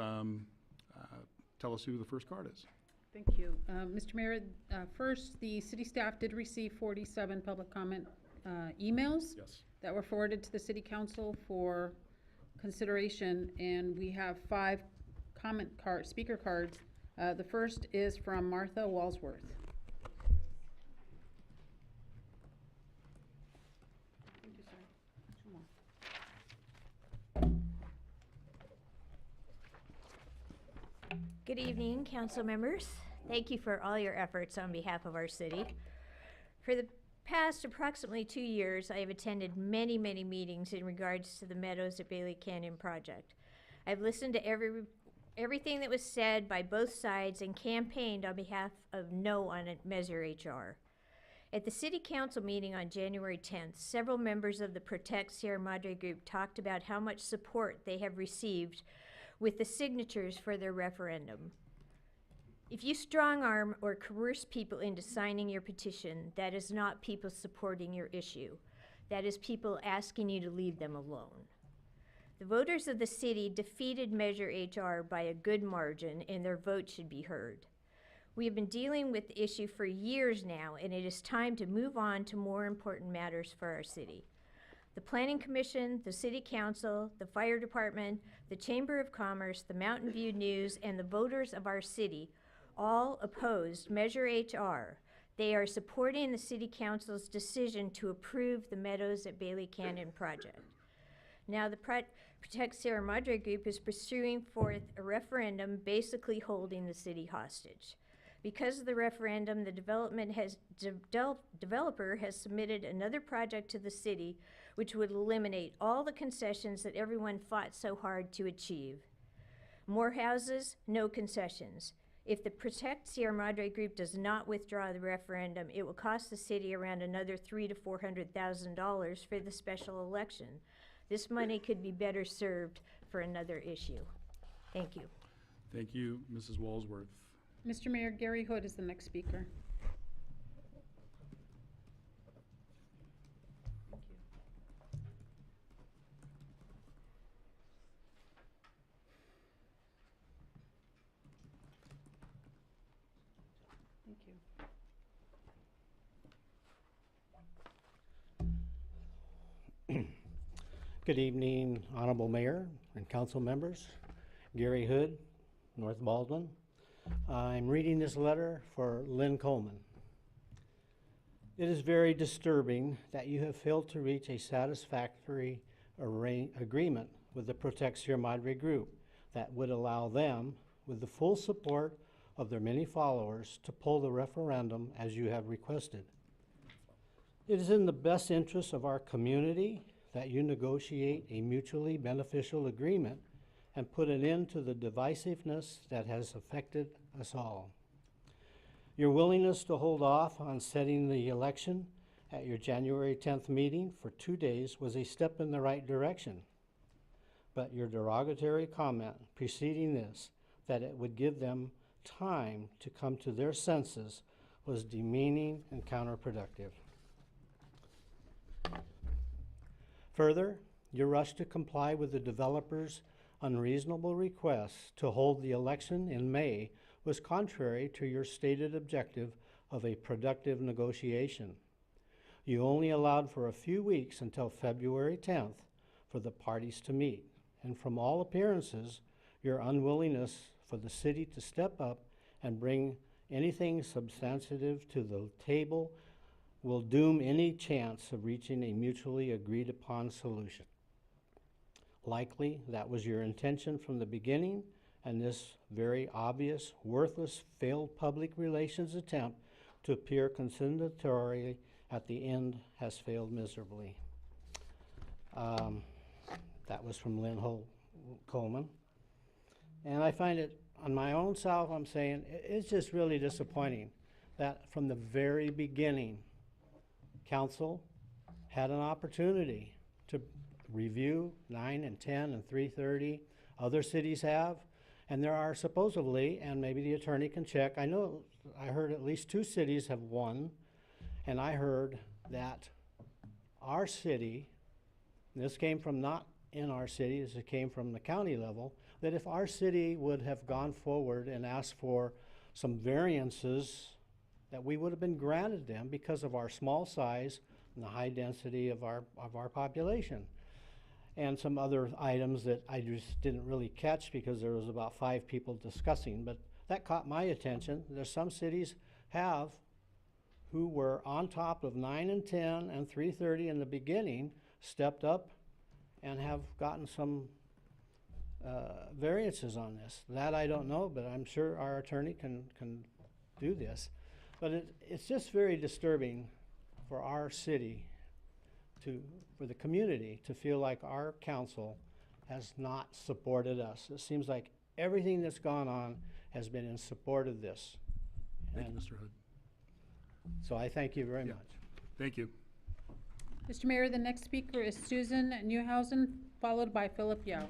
tell us who the first card is. Thank you. Mr. Mayor, first, the city staff did receive 47 public comment emails Yes. that were forwarded to the city council for consideration, and we have 5 speaker cards. The first is from Martha Walsworth. Thank you, sir. 2 more. Good evening, council members. Thank you for all your efforts on behalf of our city. For the past approximately 2 years, I have attended many meetings in regards to the Meadows at Bailey Canyon project. I've listened to everything that was said by both sides and campaigned on behalf of no on a Measure HR. At the city council meeting on January 10th, several members of the Protect Sierra Madre group talked about how much support they have received with the signatures for their referendum. If you strong arm or coerce people into signing your petition, that is not people supporting your issue. That is people asking you to leave them alone. The voters of the city defeated Measure HR by a good margin, and their vote should be heard. We have been dealing with the issue for years now, and it is time to move on to more important matters for our city. The Planning Commission, the City Council, the Fire Department, the Chamber of Commerce, the Mountain View News, and the voters of our city all opposed Measure HR. They are supporting the City Council's decision to approve the Meadows at Bailey Canyon project. Now the Protect Sierra Madre group is pursuing forth a referendum basically holding the city hostage. Because of the referendum, the developer has submitted another project to the city which would eliminate all the concessions that everyone fought so hard to achieve. More houses, no concessions. If the Protect Sierra Madre group does not withdraw the referendum, it will cost the city around another $300,000 to $400,000 for the special election. This money could be better served for another issue. Thank you. Thank you, Mrs. Walsworth. Mr. Mayor, Gary Hood is the next speaker. Thank you. Good evening, Honorable Mayor and council members. Gary Hood, North Baldwin. I'm reading this letter for Lynn Coleman. It is very disturbing that you have failed to reach a satisfactory agreement with the Protect Sierra Madre group that would allow them, with the full support of their many followers, to pull the referendum as you have requested. It is in the best interest of our community that you negotiate a mutually beneficial agreement and put an end to the divisiveness that has affected us all. Your willingness to hold off on setting the election at your January 10th meeting for 2 days was a step in the right direction. But your derogatory comment preceding this, that it would give them time to come to their senses, was demeaning and counterproductive. Further, your rush to comply with the developers' unreasonable requests to hold the election in May was contrary to your stated objective of a productive negotiation. You only allowed for a few weeks until February 10th for the parties to meet, and from all appearances, your unwillingness for the city to step up and bring anything substantive to the table will doom any chance of reaching a mutually agreed upon solution. Likely, that was your intention from the beginning, and this very obvious, worthless, failed public relations attempt to appear conciliatory at the end has failed miserably. That was from Lynn Coleman. And I find it, on my own self, I'm saying, it's just really disappointing that from the very beginning, council had an opportunity to review 9 and 10 and 330. Other cities have, and there are supposedly, and maybe the attorney can check, I know, I heard at least 2 cities have won, and I heard that our city, and this came from not in our city, this came from the county level, that if our city would have gone forward and asked for some variances, that we would have been granted them because of our small size and the high density of our population. And some other items that I just didn't really catch because there was about 5 people discussing, but that caught my attention. There's some cities have who were on top of 9 and 10 and 330 in the beginning, stepped up and have gotten some variances on this. That I don't know, but I'm sure our attorney can do this. But it's just very disturbing for our city, for the community, to feel like our council has not supported us. It seems like everything that's gone on has been in support of this. Thank you, Mr. Hood. So I thank you very Yeah. much. Thank you. Mr. Mayor, the next speaker is Susan Newhausen, followed by Philip Yao.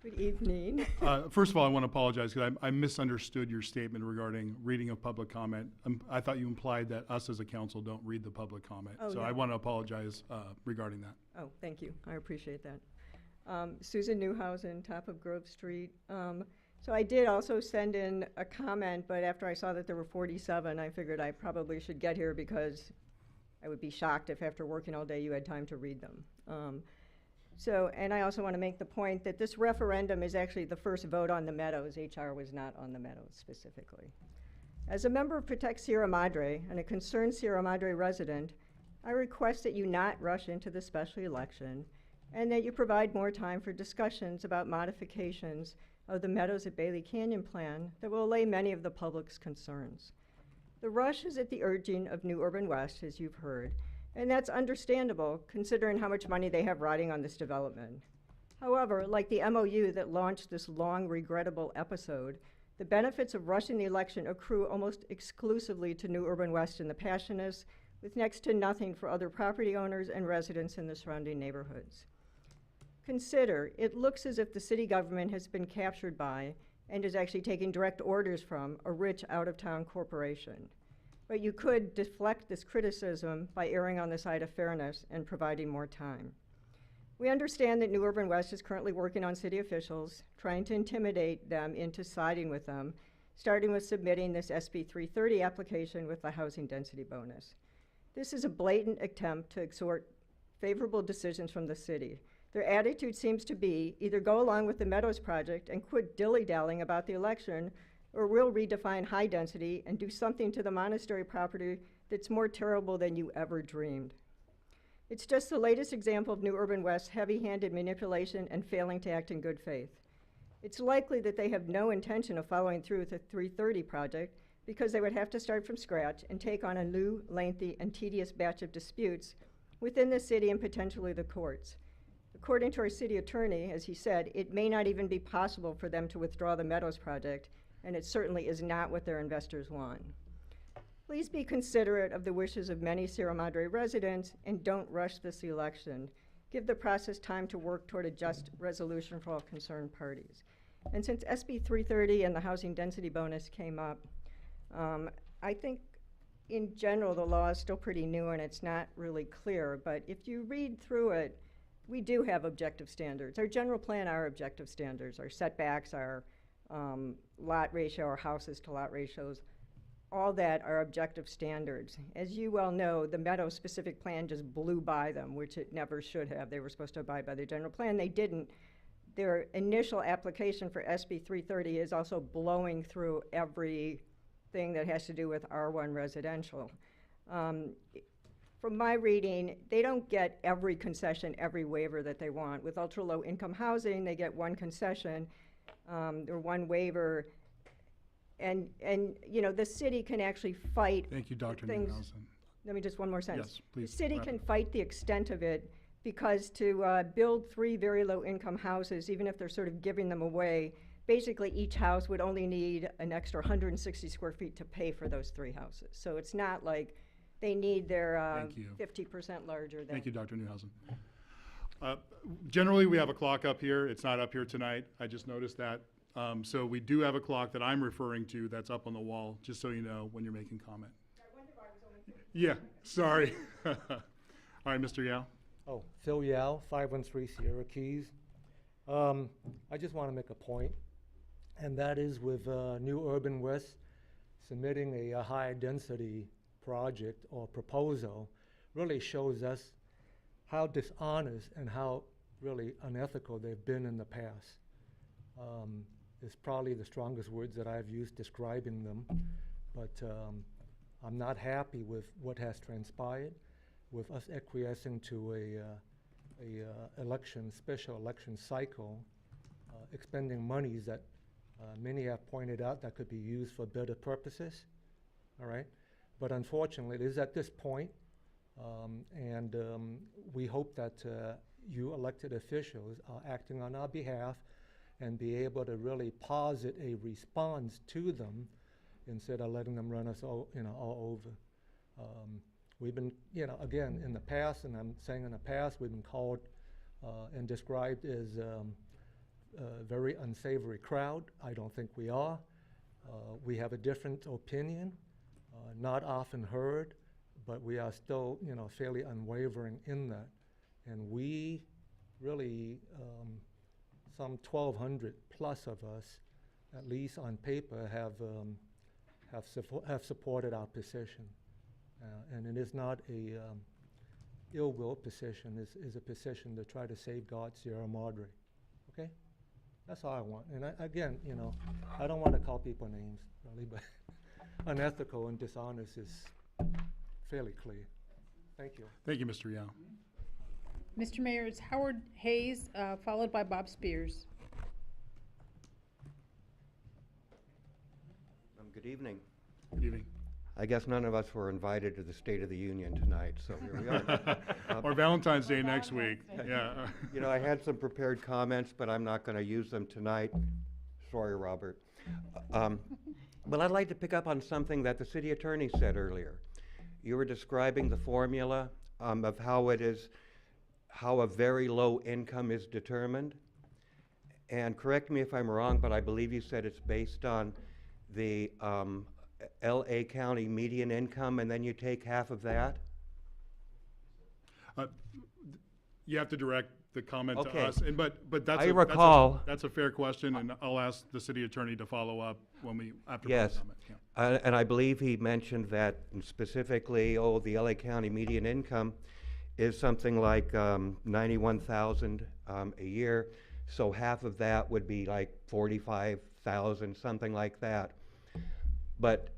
Good evening. First of all, I want to apologize because I misunderstood your statement regarding reading of public comment. I thought you implied that us as a council don't read the public comment. Oh, So no. I want to apologize regarding that. Oh, thank you. I appreciate that. Susan Newhausen, top of Grove Street. So I did also send in a comment, but after I saw that there were 47, I figured I probably should get here because I would be shocked if after working all day you had time to read them. And I also want to make the point that this referendum is actually the first vote on the Meadows. HR was not on the Meadows specifically. As a member of Protect Sierra Madre and a concerned Sierra Madre resident, I request that you not rush into the special election and that you provide more time for discussions about modifications of the Meadows at Bailey Canyon plan that will allay many of the public's concerns. The rush is at the urging of New Urban West, as you've heard, And that's understandable, considering how much money they have riding on this development. However, like the MOU that launched this long, regrettable episode, the benefits of rushing the election accrue almost exclusively to New Urban West and the Passionists, with next to nothing for other property owners and residents in the surrounding neighborhoods. Consider, it looks as if the city government has been captured by, and is actually taking direct orders from, a rich out-of-town corporation. But you could deflect this criticism by erring on the side of fairness and providing more time. We understand that New Urban West is currently working on city officials, trying to intimidate them into siding with them, starting with submitting this SB 330 application with the housing density bonus. This is a blatant attempt to extort favorable decisions from the city. Their attitude seems to be either go along with the Meadows project and quit dilly-dallying about the election, or we'll redefine high density and do something to the monastery property that's more terrible than you ever dreamed. It's just the latest example of New Urban West's heavy-handed manipulation and failing to act in good faith. It's likely that they have no intention of following through with the 330 project because they would have to start from scratch and take on a new, lengthy, and tedious batch of disputes within the city and potentially the courts. According to our city attorney, as he said, it may not even be possible for them to withdraw the Meadows project, and it certainly is not what their investors want. Please be considerate of the wishes of many Sierra Madre residents and don't rush this election. Give the process time to work toward a just resolution for all concerned parties. And since SB 330 and the housing density bonus came up, I think in general the law is still pretty new and it's not really clear, but if you read through it, we do have objective standards. Our general plan are objective standards. Our setbacks, our lot ratio, our houses to lot ratios, all that are objective standards. As you well know, the Meadows specific plan just blew by them, which it never should have. They were supposed to abide by the general plan. They didn't. Their initial application for SB 330 is also blowing through everything that has to do with R1 residential. From my reading, they don't get every concession, every waiver that they want. With ultra-low income housing, they get one concession or one waiver. And you know, the city can actually fight. Thank you, Dr. things. Newhausen. Let me just one more sentence. Yes, please. The city wrap can up. fight the extent of it because to build 3 very low income houses, even if they're sort of giving them away, basically each house would only need an extra 160 square feet to pay for those 3 houses. So it's not like they need their Thank you. 50% larger than. Thank you, Dr. Newhausen. Generally, we have a clock up here. It's not up here tonight. I just noticed that. So we do have a clock that I'm referring to that's up on the wall, just so you know when you're making comment. Yeah, sorry. All right, Mr. Yao. Oh, Phil Yao, 513 Sierra Keys. I just want to make a point, and that is with New Urban West submitting a high-density project or proposal really shows us how dishonest and how really unethical they've been in the past. It's probably the strongest words that I've used describing them, but I'm not happy with what has transpired, with us acquiescing to a special election cycle, expending monies that many have pointed out that could be used for better purposes, all right? But unfortunately, it is at this point, and we hope that you elected officials are acting on our behalf and be able to really posit a response to them instead of letting them run us all over. We've been, again, in the past, and I'm saying in the past, we've been called and described as a very unsavory crowd. I don't think we are. We have a different opinion, not often heard, but we are still, fairly unwavering in that. And we really, some 1,200 plus of us, at least on paper, have supported our position. And it is not a ill will position, is a position to try to safeguard Sierra Madre. Okay? That's all I want. And again, I don't want to call people names, really, but unethical and dishonest is fairly clear. Thank you. Thank you, Mr. Yao. Mr. Mayor, it's Howard Hayes, followed by Bob Spears. Good evening. Good evening. I guess none of us were invited to the State of the Union tonight, so here we are. Or Valentine's Day next week, yeah. You know, I had some prepared comments, but I'm not going to use them tonight. Sorry, Robert. Well, I'd like to pick up on something that the city attorney said earlier. You were describing the formula of how a very low income is determined. And correct me if I'm wrong, but I believe you said it's based on the LA County median income, and then you take half of that? You have to direct the comment to Okay. us, and but that's I recall- that's a fair question, and I'll ask the city attorney to follow up after Yes. public comment. Yeah. And I believe he mentioned that specifically, the LA County median income is something like 91,000 a year. So half of that would be like 45,000, something like that.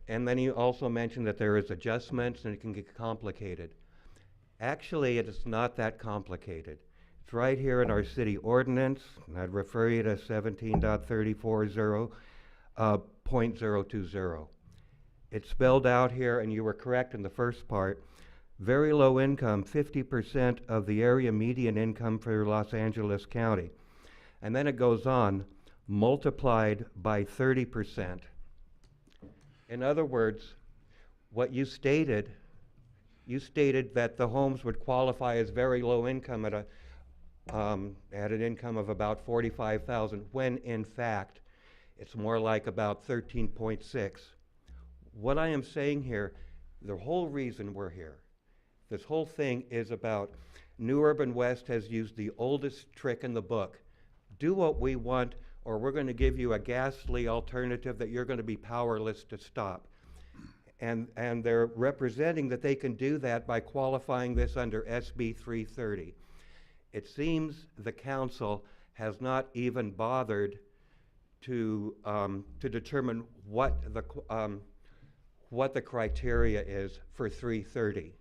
And then he also mentioned that there is adjustments and it can get complicated. Actually, it is not that complicated. It's right here in our city ordinance, and I'd refer you to 17.340.020. It's spelled out here, and you were correct in the first part. Very low income, 50% of the area median income for Los Angeles County. And then it goes on, multiplied by 30%. In other words, what you stated that the homes would qualify as very low income at an income of about 45,000, when in fact, it's more like about 13.6. What I am saying here, the whole reason we're here, this whole thing is about New Urban West has used the oldest trick in the book. Do what we want, or we're going to give you a ghastly alternative that you're going to be powerless to stop. And they're representing that they can do that by qualifying this under SB 330. It seems the council has not even bothered to determine what the criteria is for 330.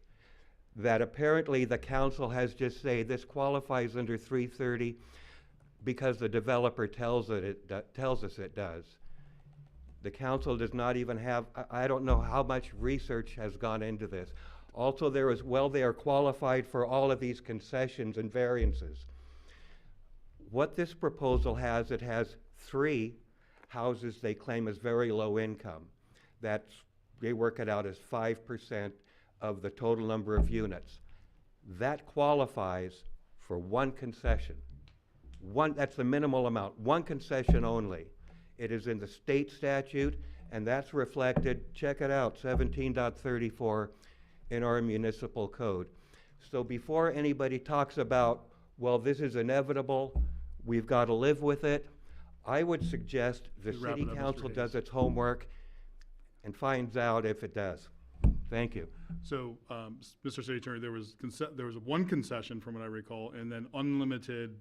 That apparently the council has just said this qualifies under 330 because the developer tells us it does. The council does not even have, I don't know how much research has gone into this. Also, they are qualified for all of these concessions and variances. What this proposal has, it has 3 houses they claim as very low income. They work it out as 5% of the total number of units. That qualifies for 1 concession. That's the minimal amount, 1 concession only. It is in the state statute, and that's reflected, check it out, 17.34 in our municipal code. So before anybody talks about, well, this is inevitable, we've got to live with it, I would suggest the Wrap city it up, Mr. council Hayes. does its homework and finds out if it does. Thank you. So, Mr. City Attorney, there was 1 concession from what I recall, and then unlimited,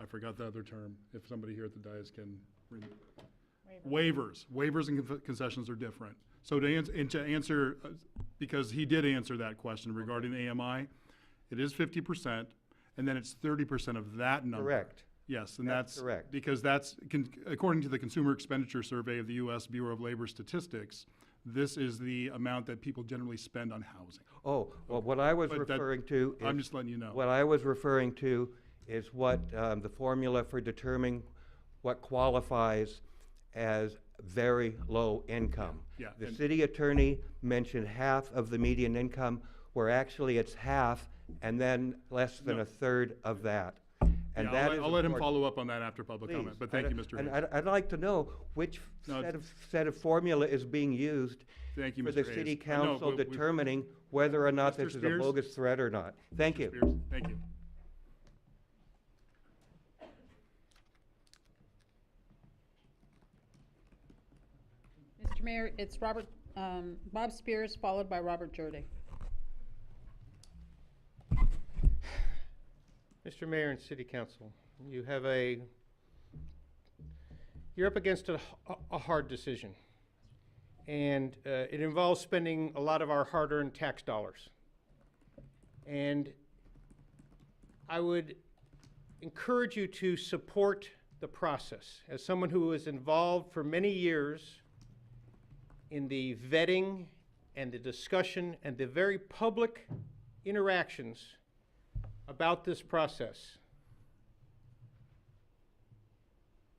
I forgot the other term, if somebody here at the dais can. Waivers and concessions are different. So to answer, because he did answer that question regarding the AMI, it is 50%, and then it's 30% of that number. Correct. Yes, and That's that's correct. because according to the Consumer Expenditure Survey of the U.S. Bureau of Labor Statistics, this is the amount that people generally spend on housing. Oh, well, what I was But that- referring to is. I'm just letting you know. What I was referring to is what the formula for determining what qualifies as very low income. Yeah, The and- city attorney mentioned half of the median income, where actually it's half and then less than No. a third of that. And Yeah, that is I'll let him important. follow up on that after public comment, Please. but thank you, Mr. And Hayes. I'd like to know which No, set of formula is being used Thank you, for Mr. the Hayes. city I know, council but we- determining whether or not Mr. this is a Spears? bogus threat or not. Thank Mr. you. Spears, thank you. Mr. Mayor, it's Bob Spears, followed by Robert Jerde. Mr. Mayor and City Council, you're up against a hard decision. And it involves spending a lot of our hard-earned tax dollars. And I would encourage you to support the process. As someone who was involved for many years in the vetting and the discussion and the very public interactions about this process,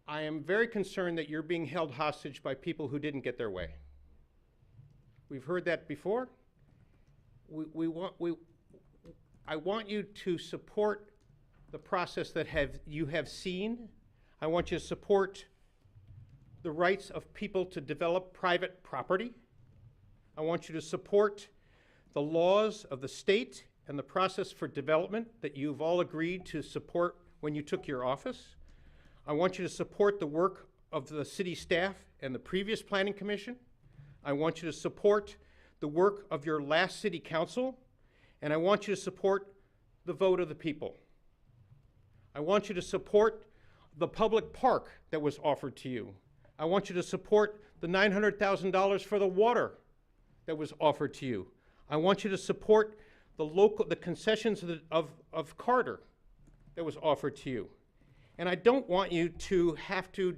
I am very concerned that you're being held hostage by people who didn't get their way. We've heard that before. I want you to support the process that you have seen. I want you to support the rights of people to develop private property. I want you to support the laws of the state and the process for development that you've all agreed to support when you took your office. I want you to support the work of the city staff and the previous planning commission. I want you to support the work of your last city council, and I want you to support the vote of the people. I want you to support the public park that was offered to you. I want you to support the $900,000 for the water that was offered to you. I want you to support the concessions of Carter that was offered to you. And I don't want you to have to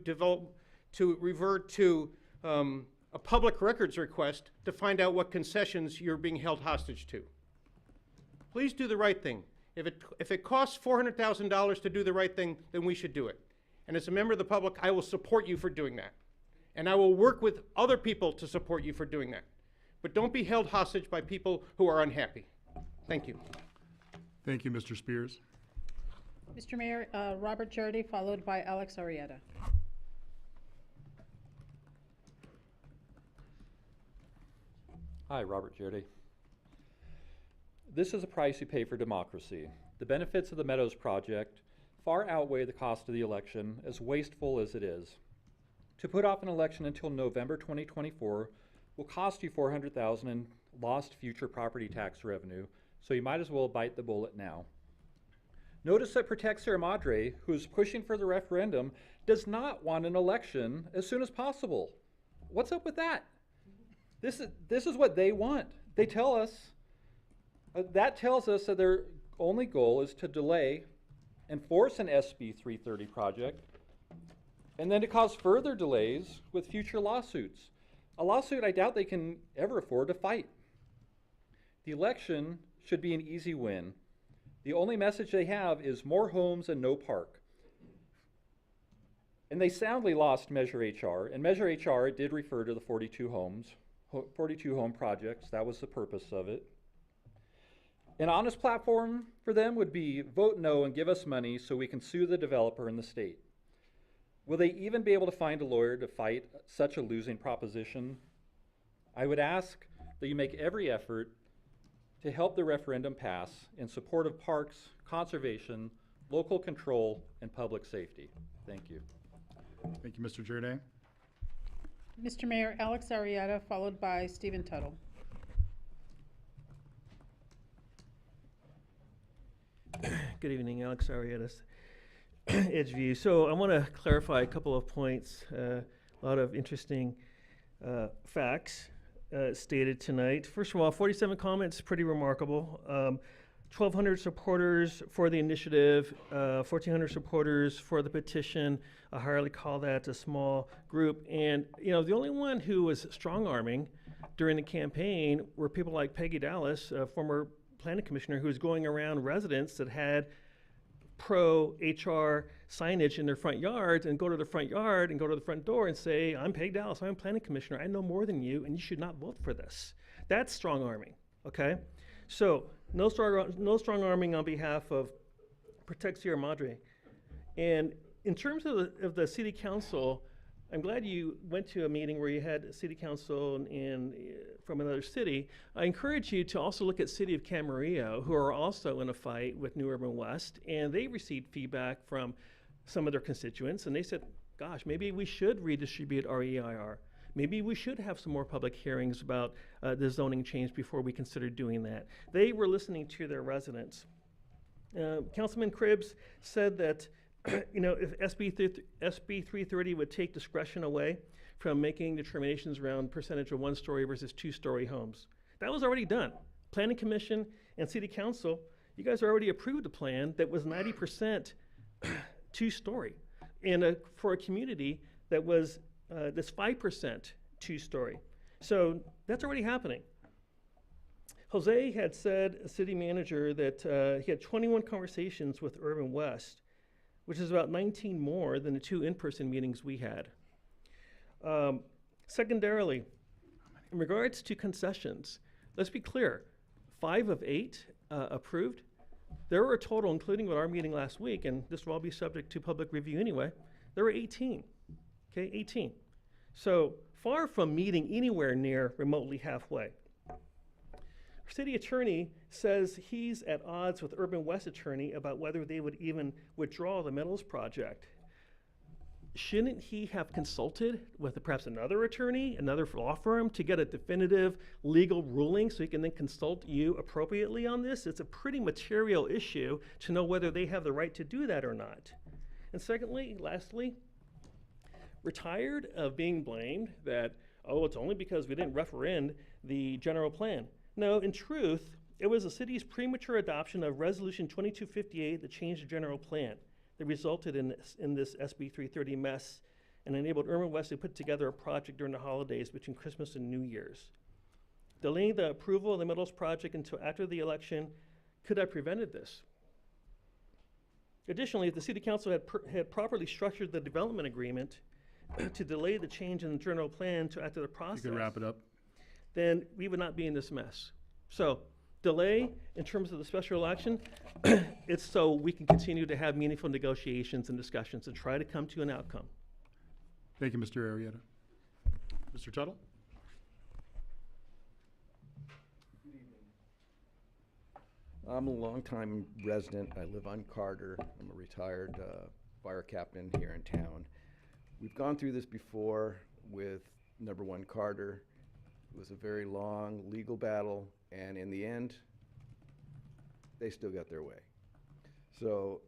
revert to a public records request to find out what concessions you're being held hostage to. Please do the right thing. If it costs $400,000 to do the right thing, then we should do it. And as a member of the public, I will support you for doing that. And I will work with other people to support you for doing that. But don't be held hostage by people who are unhappy. Thank you. Thank you, Mr. Spears. Mr. Mayor, Robert Jardy, followed by Alex Arietta. Hi, Robert Jardy. This is a price you pay for democracy. The benefits of the Meadows project far outweigh the cost of the election, as wasteful as it is. To put off an election until November 2024 will cost you $400,000 in lost future property tax revenue, so you might as well bite the bullet now. Notice that Protect Sierra Madre, who is pushing for the referendum, does not want an election as soon as possible. What's up with that? This is what they want. They tell us, that tells us that their only goal is to delay and force an SB 330 project, and then to cause further delays with future lawsuits. A lawsuit I doubt they can ever afford to fight. The election should be an easy win. The only message they have is more homes and no park. And they soundly lost Measure HR, and Measure HR did refer to the 42 home projects. That was the purpose of it. An honest platform for them would be vote no and give us money so we can sue the developer in the state. Will they even be able to find a lawyer to fight such a losing proposition? I would ask that you make every effort to help the referendum pass in support of parks, conservation, local control, and public safety. Thank you. Thank you, Mr. Jardy. Mr. Mayor, Alex Arietta, followed by Stephen Tuttle. Good evening, Alex Arietta, Edgeview. So I want to clarify a couple of points. A lot of interesting facts stated tonight. First of all, 47 comments, pretty remarkable. 1,200 supporters for the initiative, 1,400 supporters for the petition. I hardly call that a small group. And you know, the only one who was strong-arming during the campaign were people like Peggy Dallas, former planning commissioner, who was going around residents that had pro-HR signage in their front yards and go to the front yard and go to the front door and say, I'm Peg Dallas, I'm planning commissioner, I know more than you, and you should not vote for this. That's strong-arming, okay? So, no strong arming on behalf of Protect Sierra Madre. And in terms of the city council, I'm glad you went to a meeting where you had a city council from another city. I encourage you to also look at City of Camarillo, who are also in a fight with New Urban West, and they received feedback from some of their constituents, and they said, gosh, maybe we should redistribute our EIR. Maybe we should have some more public hearings about the zoning change before we consider doing that. They were listening to their residents. Councilman Cribbs said that you know, if SB 330 would take discretion away from making determinations around percentage of one-story versus two-story homes. That was already done. Planning Commission and City Council, you guys already approved a plan that was 90% two-story, and for a community that was that's 5% two-story. So that's already happening. Jose had said, city manager, that he had 21 conversations with Urban West, which is about 19 more than the 2 in-person meetings we had. Secondarily, in regards to concessions, let's be clear, 5 of 8 approved. There were a total, including with our meeting last week, and this will all be subject to public review anyway, there were 18, okay, 18. So far from meeting anywhere near remotely halfway. Our city attorney says he's at odds with Urban West attorney about whether they would even withdraw the Meadows project. Shouldn't he have consulted with perhaps another attorney, another law firm, to get a definitive legal ruling so he can then consult you appropriately on this? It's a pretty material issue to know whether they have the right to do that or not. And secondly, lastly, we're tired of being blamed that, oh, it's only because we didn't referend the general plan. No, in truth, it was the city's premature adoption of Resolution 2258 that changed the general plan, that resulted in this SB 330 mess and enabled Urban West to put together a project during the holidays between Christmas and New Year's. Delaying the approval of the Meadows project until after the election could have prevented this. Additionally, if the city council had properly structured the development agreement to delay the change in the general plan to after the process, You could wrap it up. then we would not be in this mess. So, delay in terms of the special election, it's so we can continue to have meaningful negotiations and discussions and try to come to an outcome. Thank you, Mr. Arrieta. Mr. Tuttle? I'm a longtime resident. I live on Carter. I'm a retired fire captain here in town. We've gone through this before with number 1 Carter. It was a very long legal battle, and in the end, they still got their way. So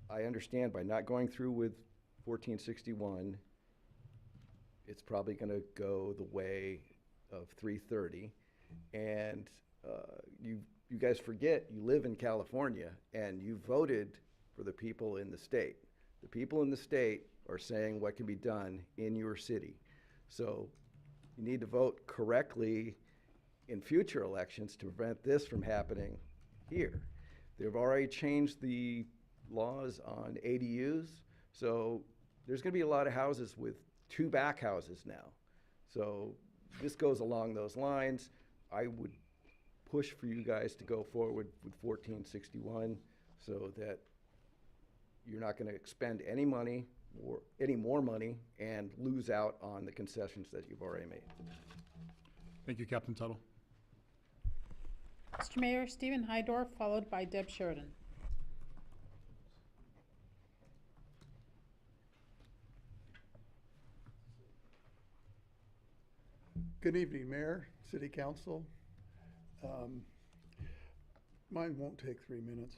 I understand by not going through with 1461, it's probably going to go the way of 330. And you guys forget you live in California, and you voted for the people in the state. The people in the state are saying what can be done in your city. So you need to vote correctly in future elections to prevent this from happening here. They've already changed the laws on ADUs, so there's going to be a lot of houses with 2 back houses now. So this goes along those lines. I would push for you guys to go forward with 1461 so that you're not going to expend any money or any more money and lose out on the concessions that you've already made. Thank you, Captain Tuttle. Mr. Mayor, Stephen Hydorf, followed by Deb Sheridan. Good evening, Mayor, City Council. Mine won't take 3 minutes.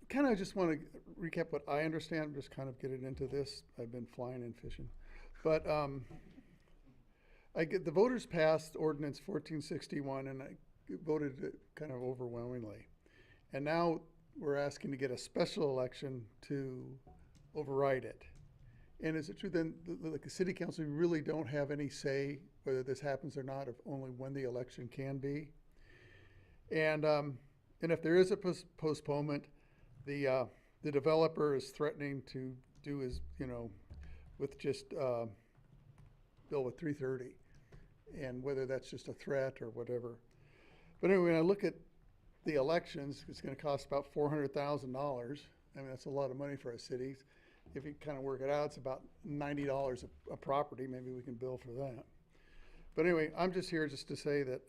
Kind of just want to recap what I understand, just kind of getting into this. I've been flying and fishing. But the voters passed ordinance 1461, and I voted it kind of overwhelmingly. And now we're asking to get a special election to override it. And is it true then, like the city council, we really don't have any say whether this happens or not, if only when the election can be? And if there is a postponement, the developer is threatening to do his, with just bill with 330, and whether that's just a threat or whatever. But anyway, when I look at the elections, it's going to cost about $400,000. I mean, that's a lot of money for our cities. If you kind of work it out, it's about $90 a property. Maybe we can bill for that. But anyway, I'm just here just to say that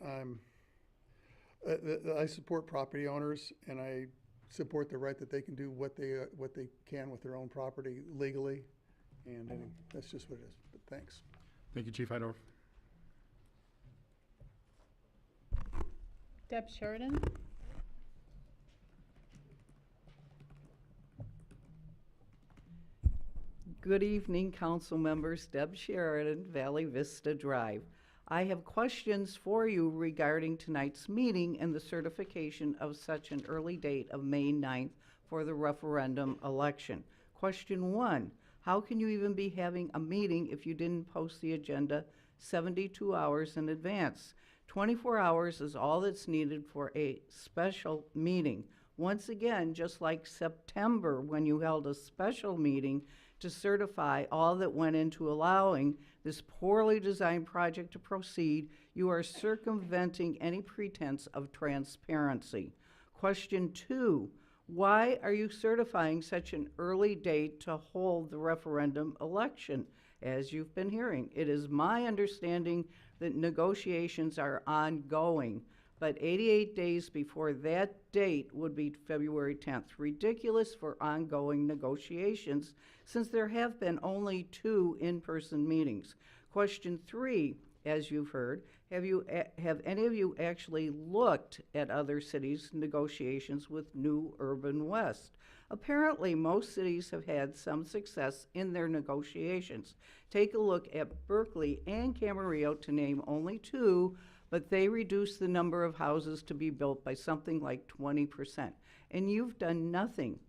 I support property owners, and I support the right that they can do what they can with their own property legally, and anyway, that's just what it is. But thanks. Thank you, Chief Hydorf. Deb Sheridan. Good evening, council members. Deb Sheridan, Valley Vista Drive. I have questions for you regarding tonight's meeting and the certification of such an early date of May 9th for the referendum election. Question 1, how can you even be having a meeting if you didn't post the agenda 72 hours in advance? 24 hours is all that's needed for a special meeting. Once again, just like September, when you held a special meeting to certify all that went into allowing this poorly designed project to proceed, you are circumventing any pretense of transparency. Question 2, why are you certifying such an early date to hold the referendum election? As you've been hearing, it is my understanding that negotiations are ongoing, but 88 days before that date would be February 10th. Ridiculous for ongoing negotiations, since there have been only 2 in-person meetings. Question 3, as you've heard, have any of you actually looked at other cities' negotiations with New Urban West? Apparently, most cities have had some success in their negotiations. Take a look at Berkeley and Camarillo, to name only 2, but they reduced the number of houses to be built by something like 20%. And you've done nothing.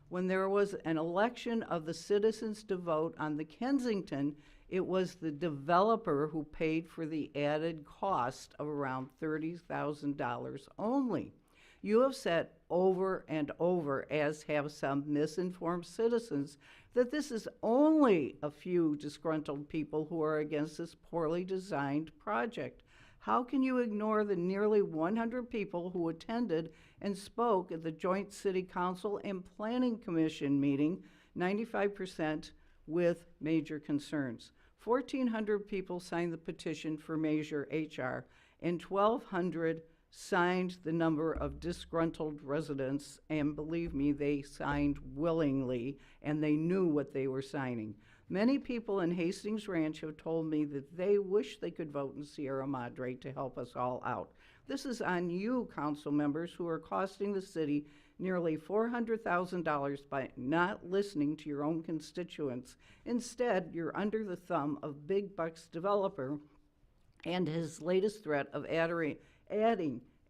When there was an election of the citizens to vote on the Kensington, it was the developer who paid for the added cost of around $30,000 only. You have said over and over, as have some misinformed citizens, that this is only a few disgruntled people who are against this poorly designed project. How can you ignore the nearly 100 people who attended and spoke at the Joint City Council and Planning Commission meeting, 95% with major concerns? 1,400 people signed the petition for Measure HR, and 1,200 signed the number of disgruntled residents, and believe me, they signed willingly, and they knew what they were signing. Many people in Hastings Ranch have told me that they wish they could vote in Sierra Madre to help us all out. This is on you, council members, who are costing the city nearly $400,000 by not listening to your own constituents. Instead, you're under the thumb of Big Bucks developer and his latest threat of adding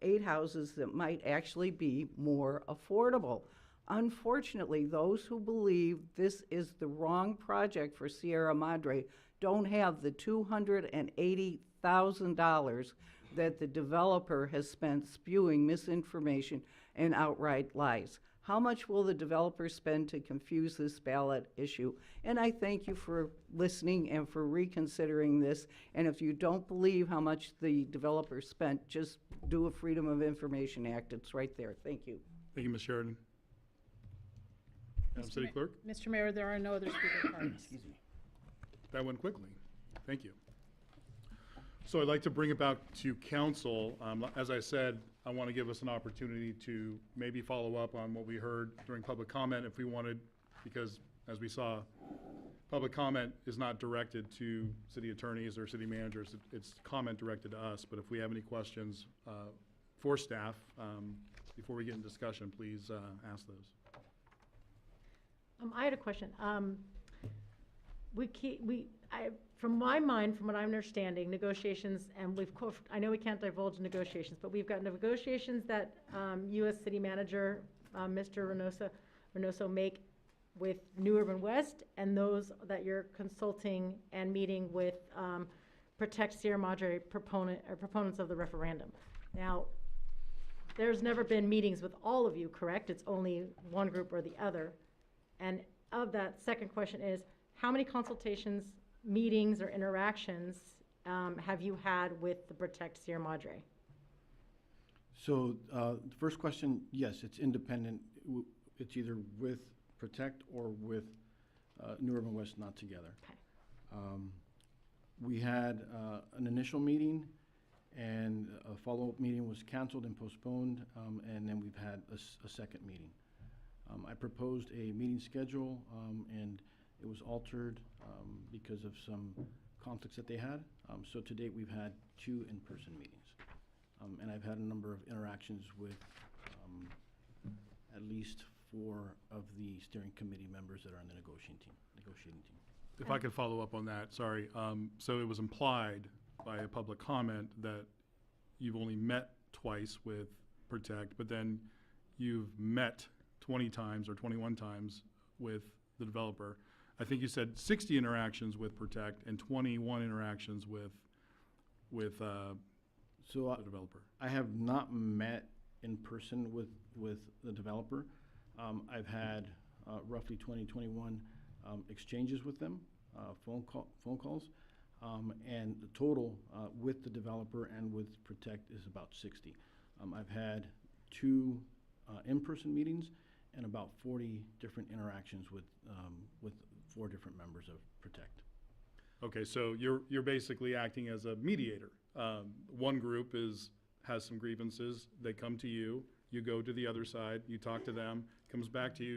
8 houses that might actually be more affordable. Unfortunately, those who believe this is the wrong project for Sierra Madre don't have the $280,000 that the developer has spent spewing misinformation and outright lies. How much will the developer spend to confuse this ballot issue? And I thank you for listening and for reconsidering this. And if you don't believe how much the developer spent, just do a Freedom of Information Act. It's right there. Thank you. Thank you, Ms. Sheridan. Madam City Clerk? Mr. Mayor, there are no other speaker cards. Excuse me. That went quickly. Thank you. So I'd like to bring it back to council. As I said, I want to give us an opportunity to maybe follow up on what we heard during public comment if we wanted, because as we saw, public comment is not directed to city attorneys or city managers. It's comment directed to us. But if we have any questions for staff, before we get into discussion, please ask those. I had a question. From my mind, from what I'm understanding, negotiations, and I know we can't divulge negotiations, but we've got negotiations that U.S. City Manager Mr. Reynoso make with New Urban West, and those that you're consulting and meeting with Protect Sierra Madre proponents of the referendum. Now, there's never been meetings with all of you, correct? It's only one group or the other. And of that, second question is, how many consultations, meetings, or interactions have you had with the Protect Sierra Madre? So the first question, yes, it's independent. It's either with Protect or with New Urban West, not together. Okay. We had an initial meeting, and a follow-up meeting was canceled and postponed, and then we've had a second meeting. I proposed a meeting schedule, and it was altered because of some conflicts that they had. So to date, we've had 2 in-person meetings. And I've had a number of interactions with at least 4 of the steering committee members that are on the negotiating team. If I could follow up on that, sorry. So it was implied by a public comment that you've only met twice with Protect, but then you've met 20 times or 21 times with the developer. I think you said 60 interactions with Protect and 21 interactions with So the developer? I have not met in person with the developer. I've had roughly 21 exchanges with them, phone calls. And the total with the developer and with Protect is about 60. I've had 2 in-person meetings and about 40 different interactions with 4 different members of Protect. Okay, so you're basically acting as a mediator. One group has some grievances, they come to you, you go to the other side, you talk to them, comes back to you,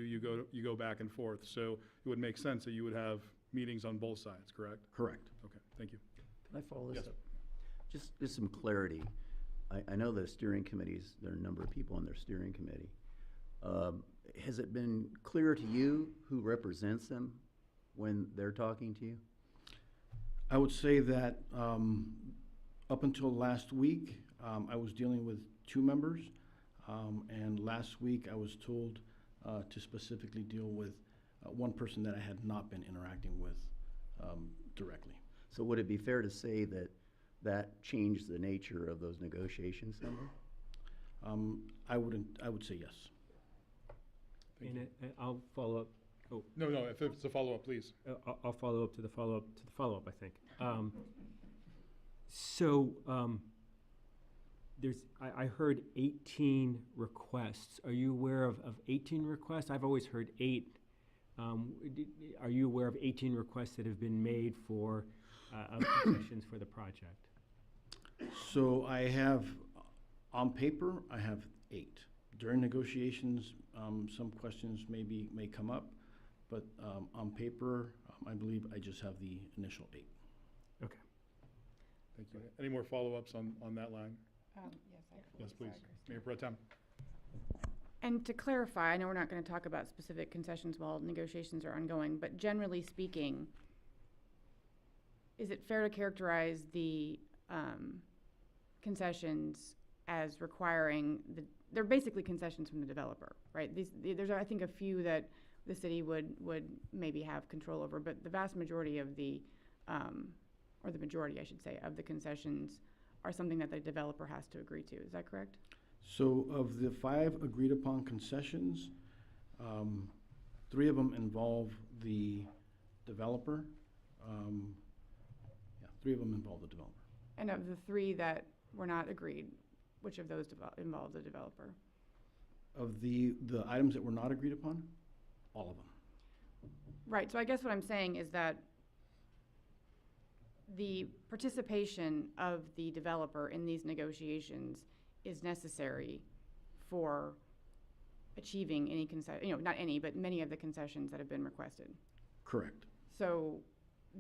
you go back and forth. So it would make sense that you would have meetings on both sides, correct? Correct. Okay, thank you. Can I follow this Yes. up? Just some clarity. I know the steering committees, there are a number of people on their steering committee. Has it been clear to you who represents them when they're talking to you? I would say that up until last week, I was dealing with 2 members. And last week, I was told to specifically deal with one person that I had not been interacting with directly. So would it be fair to say that that changed the nature of those negotiations somewhat? I would say yes. Thank And I'll follow up. Oh, No, if it's a follow-up, please. I'll follow up to the follow-up to the follow-up, I think. I heard 18 requests. Are you aware of 18 requests? I've always heard 8. Are you aware of 18 requests that have been made for concessions for the project? So I have, on paper, I have 8. During negotiations, some questions may come up, but on paper, I believe I just have the initial 8. Okay. Thank you. Any more follow-ups on that line? Yes, please. Mayor Pro Tem. And to clarify, I know we're not going to talk about specific concessions while negotiations are ongoing, but generally speaking, is it fair to characterize the concessions as requiring they're basically concessions from the developer, right? There's, I think, a few that the city would maybe have control over, but the vast majority of or the majority, I should say, of the concessions are something that the developer has to agree to. Is that correct? So of the 5 agreed upon concessions, 3 of them involve the developer. 3 of them involve the developer. And of the 3 that were not agreed, which of those involve the developer? Of the items that were not agreed upon, all of them. Right, so I guess what I'm saying is that the participation of the developer in these negotiations is necessary for achieving any not any, but many of the concessions that have been requested. Correct. So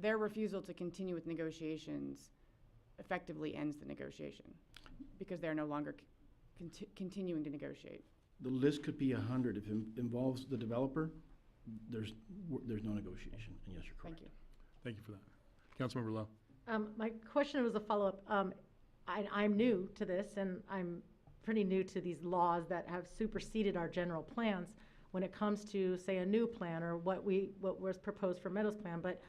their refusal to continue with negotiations effectively ends the negotiation because they're no longer continuing to negotiate. The list could be 100. If it involves the developer, there's no negotiation. And yes, you're correct. Thank you. Thank you for that. Councilmember Lowe. My question was a follow-up. I'm new to this, and I'm pretty new to these laws that have superseded our general plans when it comes to, say, a new plan or what was proposed for Meadows Plan. But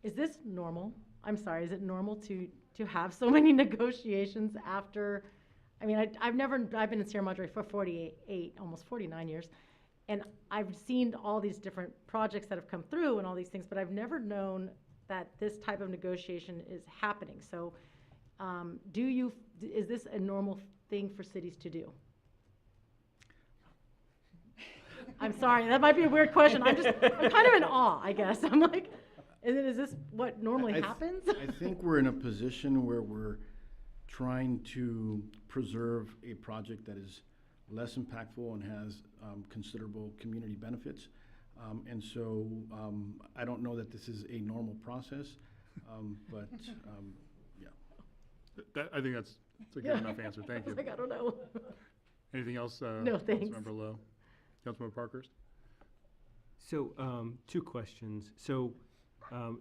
is this normal? I'm sorry, is it normal to have so many negotiations after? I mean, I've been in Sierra Madre for 48, almost 49 years, and I've seen all these different projects that have come through and all these things, but I've never known that this type of negotiation is happening. So is this a normal thing for cities to do? I'm sorry, that might be a weird question. I'm kind of in awe, I guess. I'm like, is this what normally happens? I think we're in a position where we're trying to preserve a project that is less impactful and has considerable community benefits. And so I don't know that this is a normal process, but yeah. I think that's a good enough answer. Thank you. I was like, I don't know. Anything else? No, thanks. Councilmember Lowe. Councilmember Parkhurst. So 2 questions. So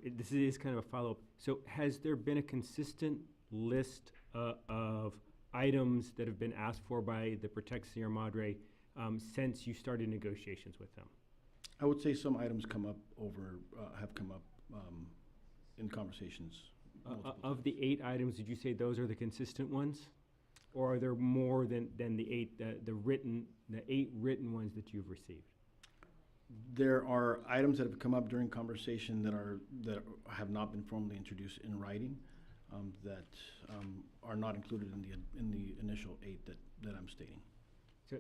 this is kind of a follow-up. So has there been a consistent list of items that have been asked for by the Protect Sierra Madre since you started negotiations with them? I would say some items have come up in conversations. Of the 8 items, did you say those are the consistent ones? Or are there more than the 8, the 8 written ones that you've received? There are items that have come up during conversation that have not been formally introduced in writing, that are not included in the initial 8 that I'm stating.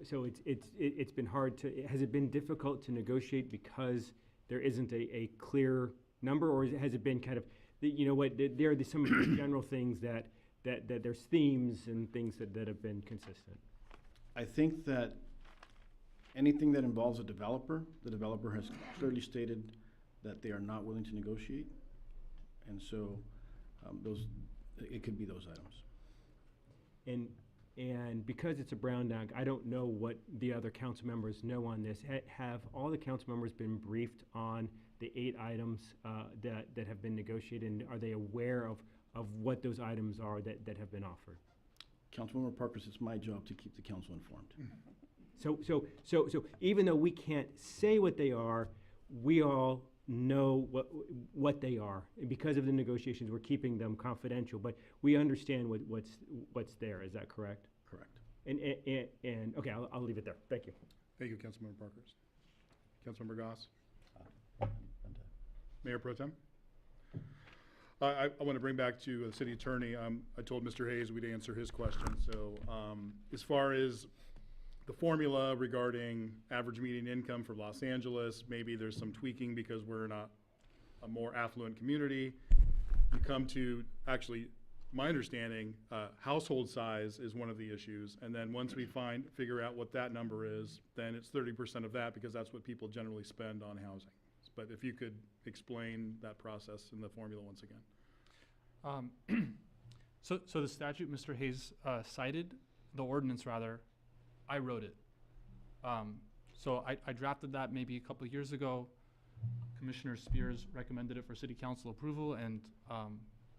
So it's been hard to, has it been difficult to negotiate because there isn't a clear number, or has it been kind of, you know what, there are some general things that there's themes and things that have been consistent? I think that anything that involves a developer, the developer has clearly stated that they are not willing to negotiate. And so it could be those items. And because it's a brown bag, I don't know what the other council members know on this. Have all the council members been briefed on the 8 items that have been negotiated, and are they aware of what those items are that have been offered? Councilmember Parkhurst, it's my job to keep the council informed. So even though we can't say what they are, we all know what they are. And because of the negotiations, we're keeping them confidential, but we understand what's there. Is that correct? Correct. And okay, I'll leave it there. Thank you. Thank you, Councilmember Parkhurst. Councilmember Goss? Mayor Pro Tem? I want to bring back to the city attorney. I told Mr. Hayes we'd answer his question. So as far as the formula regarding average median income for Los Angeles, maybe there's some tweaking because we're in a more affluent community. You come to, actually, my understanding, household size is one of the issues. And then once we figure out what that number is, then it's 30% of that, because that's what people generally spend on housing. But if you could explain that process and the formula once again. So the statute Mr. Hayes cited, the ordinance rather, I wrote it. So I drafted that maybe a couple of years ago. Commissioner Spears recommended it for city council approval, and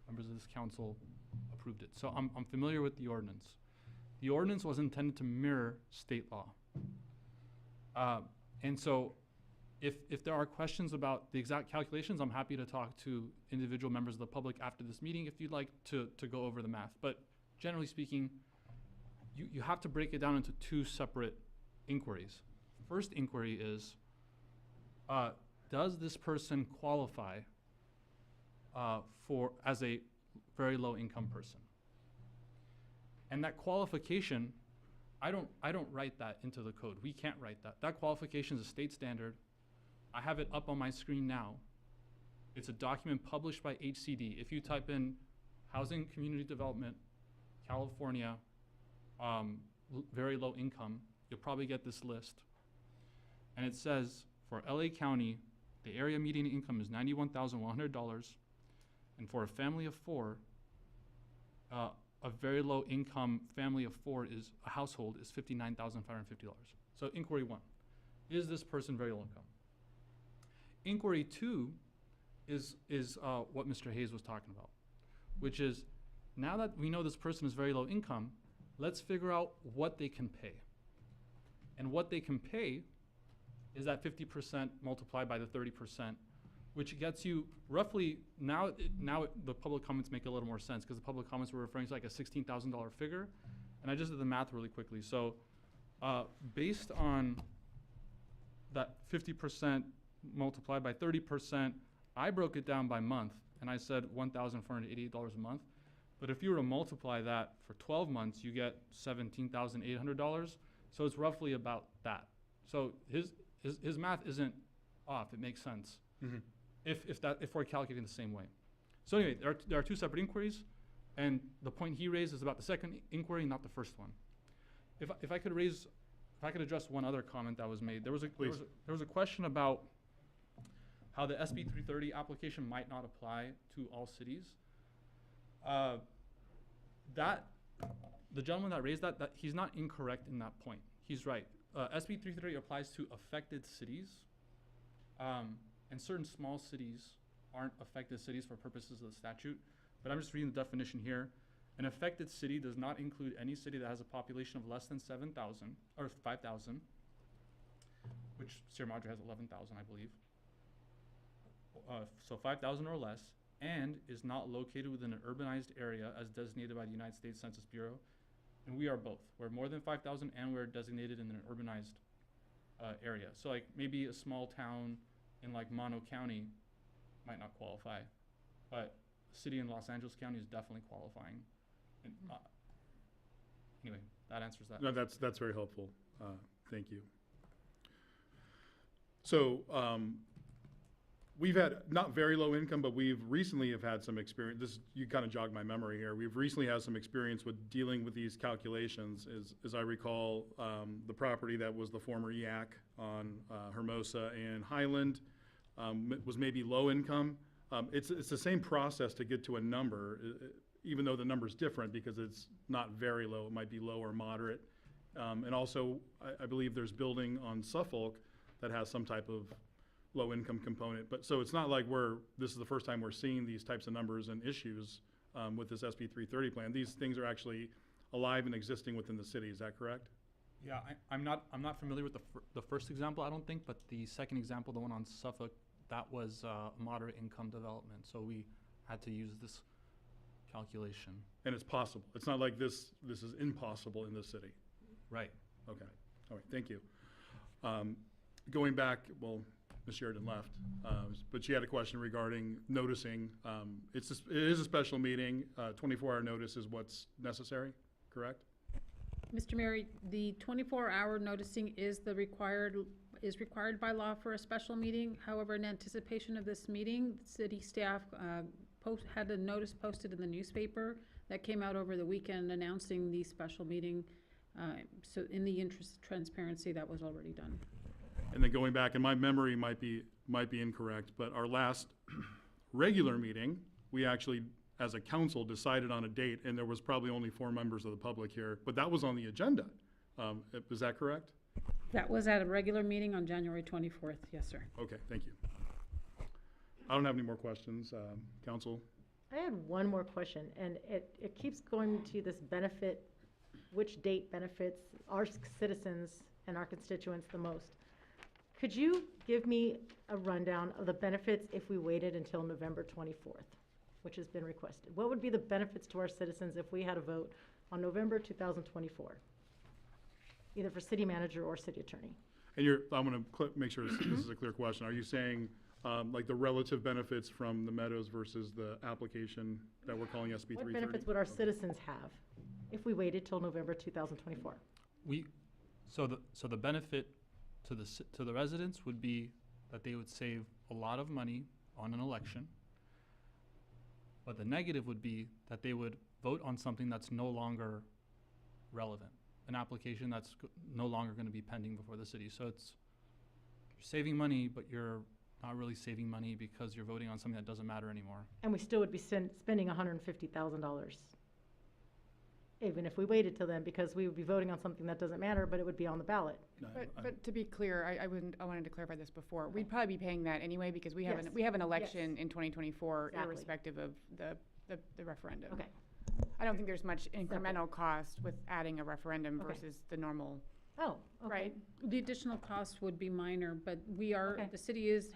members of this council approved it. So I'm familiar with the ordinance. The ordinance was intended to mirror state law. And so if there are questions about the exact calculations, I'm happy to talk to individual members of the public after this meeting if you'd like to go over the math. But generally speaking, you have to break it down into 2 separate inquiries. First inquiry is, does this person qualify as a very low income person? And that qualification, I don't write that into the code. We can't write that. That qualification is a state standard. I have it up on my screen now. It's a document published by HCD. If you type in Housing Community Development, California, very low income, you'll probably get this list. And it says, for LA County, the area median income is $91,100. And for a family of 4, a very low income family of 4 a household is $59,550. So inquiry 1, is this person very low income? Inquiry 2 is what Mr. Hayes was talking about, which is, now that we know this person is very low income, let's figure out what they can pay. And what they can pay is that 50% multiplied by the 30%, which gets you roughly, now the public comments make a little more sense, because the public comments were referring to like a $16,000 figure. And I just did the math really quickly. So based on that 50% multiplied by 30%, I broke it down by month, and I said $1,488 a month. But if you were to multiply that for 12 months, you get $17,800. So it's roughly about that. So his math isn't off. It makes sense. Mm-hmm. If we're calculating the same way. So anyway, there are 2 separate inquiries, and the point he raised is about the second inquiry, not the first one. If I could address one other comment that was made. There was a question about how the SB 330 application might not apply to all cities. The gentleman that raised that, he's not incorrect in that point. He's right. SB 330 applies to affected cities, and certain small cities aren't affected cities for purposes of the statute. But I'm just reading the definition here. An affected city does not include any city that has a population of less than 7,000 or 5,000, which Sierra Madre has 11,000, I believe. So 5,000 or less, and is not located within an urbanized area as designated by the United States Census Bureau, And we are both. We're more than 5,000 and we're designated in an urbanized area. So like maybe a small town in like Mono County might not qualify, but a city in Los Angeles County is definitely qualifying. And, anyway, that answers that. No, that's very helpful. Thank you. So, we've had not very low income, but we've recently have had some experience. This, you kind of jogged my memory here. We've recently had some experience with dealing with these calculations. As I recall, the property that was the former EAC on Hermosa and Highland was maybe low income. It's the same process to get to a number, even though the number's different because it's not very low. It might be low or moderate. And also, I believe there's building on Suffolk that has some type of low income component. But so it's not like this is the first time we're seeing these types of numbers and issues with this SB 330 plan. These things are actually alive and existing within the city. Is that correct? Yeah, I'm not familiar with the first example, I don't think, but the second example, the one on Suffolk, that was moderate income development. So we had to use this calculation. And it's possible. It's not like this is impossible in this city. Right. Okay. All right. Thank you. Going back, well, Ms. Sheridan left, but she had a question regarding noticing. It is a special meeting. 24-hour notice is what's necessary, correct? Mr. Mayor, the 24-hour noticing is required by law for a special meeting. However, in anticipation of this meeting, city staff had a notice posted in the newspaper that came out over the weekend announcing the special meeting. So in the interest of transparency, that was already done. And then going back, and my memory might be incorrect, but our last regular meeting, we actually, as a council, decided on a date, and there was probably only 4 members of the public here, but that was on the agenda. Is that correct? That was at a regular meeting on January 24th. Yes, sir. Okay, thank you. I don't have any more questions, council. I had one more question, and it keeps going to this benefit, which date benefits our citizens and our constituents the most. Could you give me a rundown of the benefits if we waited until November 24th, which has been requested? What would be the benefits to our citizens if we had a vote on November 2024, either for city manager or city attorney? And I'm going to make sure this is a clear question. Are you saying like the relative benefits from the Meadows versus the application that we're calling SB 330? What benefits would our citizens have if we waited till November 2024? So the benefit to the residents would be that they would save a lot of money on an election, but the negative would be that they would vote on something that's no longer relevant, an application that's no longer going to be pending before the city. So you're saving money, but you're not really saving money because you're voting on something that doesn't matter anymore. And we still would be spending $150,000, even if we waited till then, because we would be voting on something that doesn't matter, but it would be on the ballot. But to be clear, I wanted to clarify this before. We'd probably be paying that anyway because we have an election in 2024, Exactly. irrespective of the referendum. Okay. I don't think there's much incremental cost with adding a referendum Okay. versus the normal. Oh, okay. Right. The additional cost would be minor, but Okay. the city is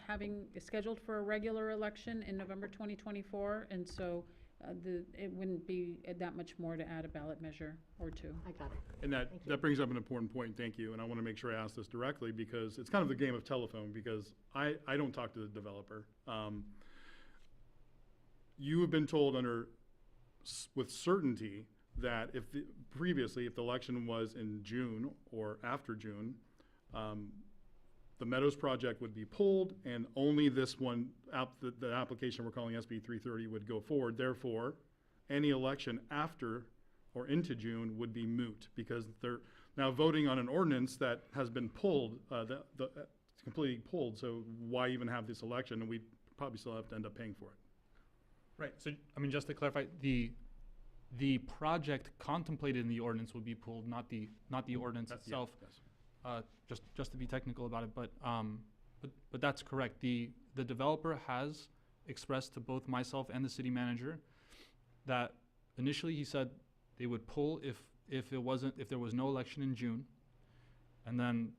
scheduled for a regular election in November 2024, and so it wouldn't be that much more to add a ballot measure or two. I got it. And that brings up an important point, thank you, and I want to make sure I ask this directly because it's kind of the game of telephone because I don't talk to the developer. You have been told with certainty that if the election was in June or after June, the Meadows project would be pulled and only this one, the application we're calling SB 330 would go forward. Therefore, any election after or into June would be moot because they're now voting on an ordinance that has been pulled, completely pulled. So why even have this election? And we'd probably still have to end up paying for it. Right. So I mean, just to clarify, the project contemplated in the ordinance would be pulled, not the ordinance itself. Yes. Just to be technical about it, but that's correct. The developer has expressed to both myself and the city manager that initially he said they would pull if there was no election in June, and then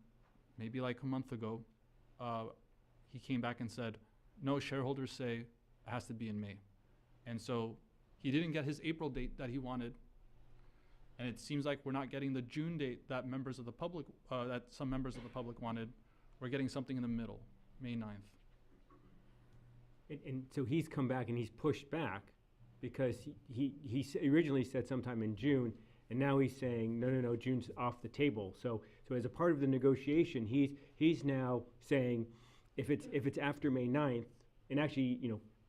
maybe like a month ago, he came back and said, no, shareholders say it has to be in May, and so he didn't get his April date that he wanted, And it seems like we're not getting the June date that members of the public, that some members of the public wanted. We're getting something in the middle, May 9th. And so he's come back and he's pushed back because he originally said sometime in June, and now he's saying, no, June's off the table. So as a part of the negotiation, he's now saying if it's after May 9th, and actually,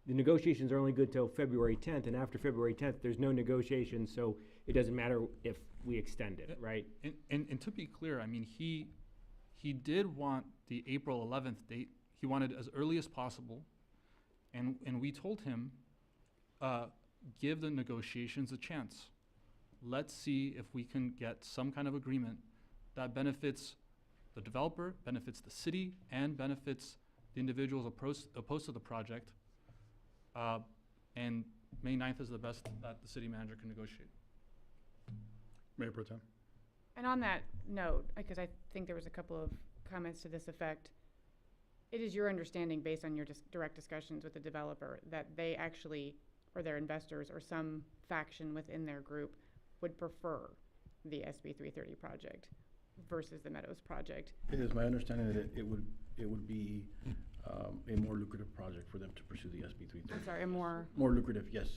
the negotiations are only good till February 10th, and after February 10th, there's no negotiation, so it doesn't matter if we extend it, right? And to be clear, I mean, he did want the April 11th date. He wanted as early as possible. And we told him, give the negotiations a chance. Let's see if we can get some kind of agreement that benefits the developer, benefits the city, and benefits the individuals opposed to the project. And May 9th is the best that the city manager can negotiate. Mayor Pro Tem. And on that note, because I think there was a couple of comments to this effect, it is your understanding, based on your direct discussions with the developer, that they actually, or their investors, or some faction within their group, would prefer the SB 330 project versus the Meadows project. It is my understanding that it would be a more lucrative project for them to pursue the SB 330. I'm sorry, a more lucrative, yes.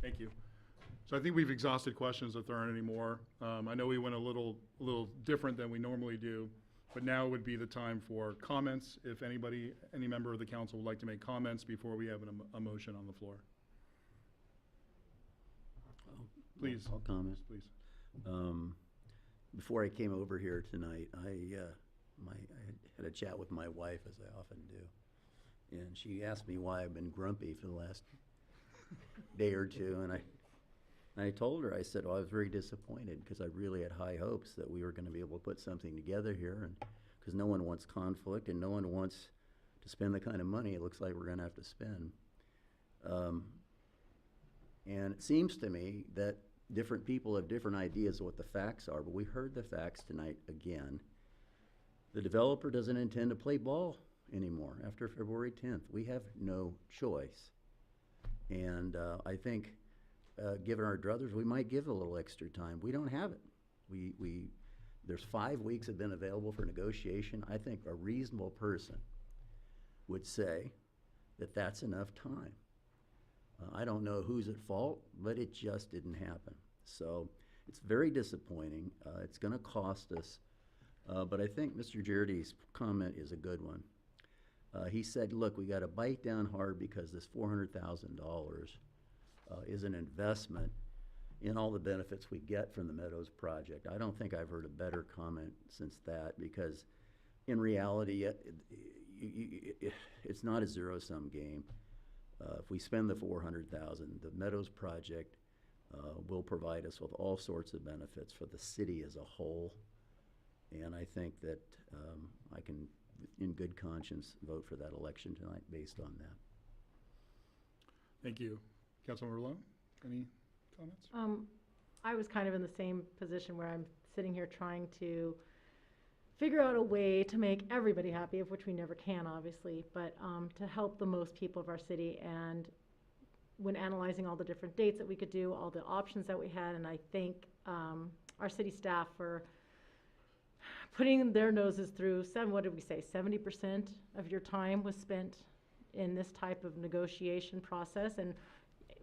Thank you. So I think we've exhausted questions if there aren't any more. I know we went a little different than we normally do, but now would be the time for comments. If any member of the council would like to make comments before we have a motion on the floor. Please. I'll comment. Please. Before I came over here tonight, I had a chat with my wife, as I often do, and she asked me why I've been grumpy for the last day or two, and I told her, I said, well, I was very disappointed because I really had high hopes that we were going to be able to put something together here, and because no one wants conflict and no one wants to spend the kind of money it looks like we're going to have to spend. And it seems to me that different people have different ideas of what the facts are, but we heard the facts tonight again. The developer doesn't intend to play ball anymore after February 10th. We have no choice. And I think, given our druthers, we might give a little extra time. We don't have it. There's 5 weeks have been available for negotiation. I think a reasonable person would say that that's enough time. I don't know who's at fault, but it just didn't happen. So it's very disappointing. It's going to cost us. But I think Mr. Girardi's comment is a good one. He said, look, we got to bite down hard because this $400,000 is an investment in all the benefits we get from the Meadows project. I don't think I've heard a better comment since that, because in reality, it's not a zero-sum game. If we spend the $400,000, the Meadows project will provide us with all sorts of benefits for the city as a whole. And I think that I can, in good conscience, vote for that election tonight based on that. Thank you. Councilmember Lowe, any comments? I was kind of in the same position where I'm sitting here trying to figure out a way to make everybody happy, of which we never can, obviously, but to help the most people of our city. And when analyzing all the different dates that we could do, all the options that we had, and I thank our city staff for putting their noses through. What did we say, 70% of your time was spent in this type of negotiation process. And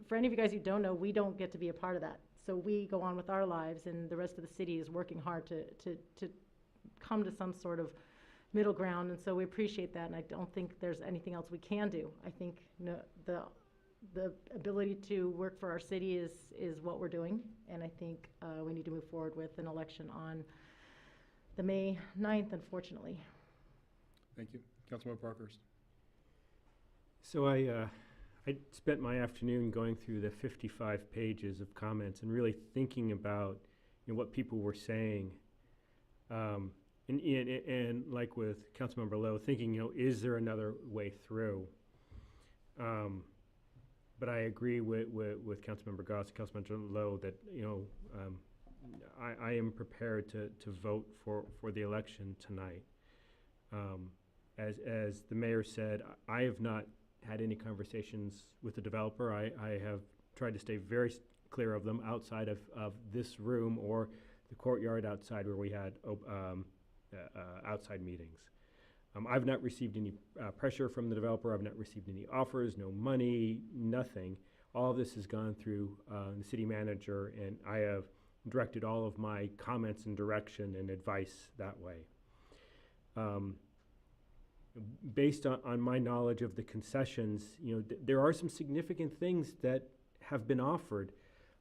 for any of you guys who don't know, we don't get to be a part of that. So we go on with our lives, and the rest of the city is working hard to come to some sort of middle ground, and so we appreciate that, and I don't think there's anything else we can do. I think the ability to work for our city is what we're doing, and I think we need to move forward with an election on the May 9th, unfortunately. Thank you. Councilmember Parkhurst. So I spent my afternoon going through the 55 pages of comments and really thinking about what people were saying. And like with Councilmember Lowe, thinking, is there another way through? But I agree with Councilmember Goss and Councilmember Lowe that, I am prepared to vote for the election tonight. As the mayor said, I have not had any conversations with the developer. I have tried to stay very clear of them outside of this room or the courtyard outside where we had outside meetings. I've not received any pressure from the developer. I've not received any offers, no money, nothing. All of this has gone through the city manager, and I have directed all of my comments and direction and advice that way. Based on my knowledge of the concessions, there are some significant things that have been offered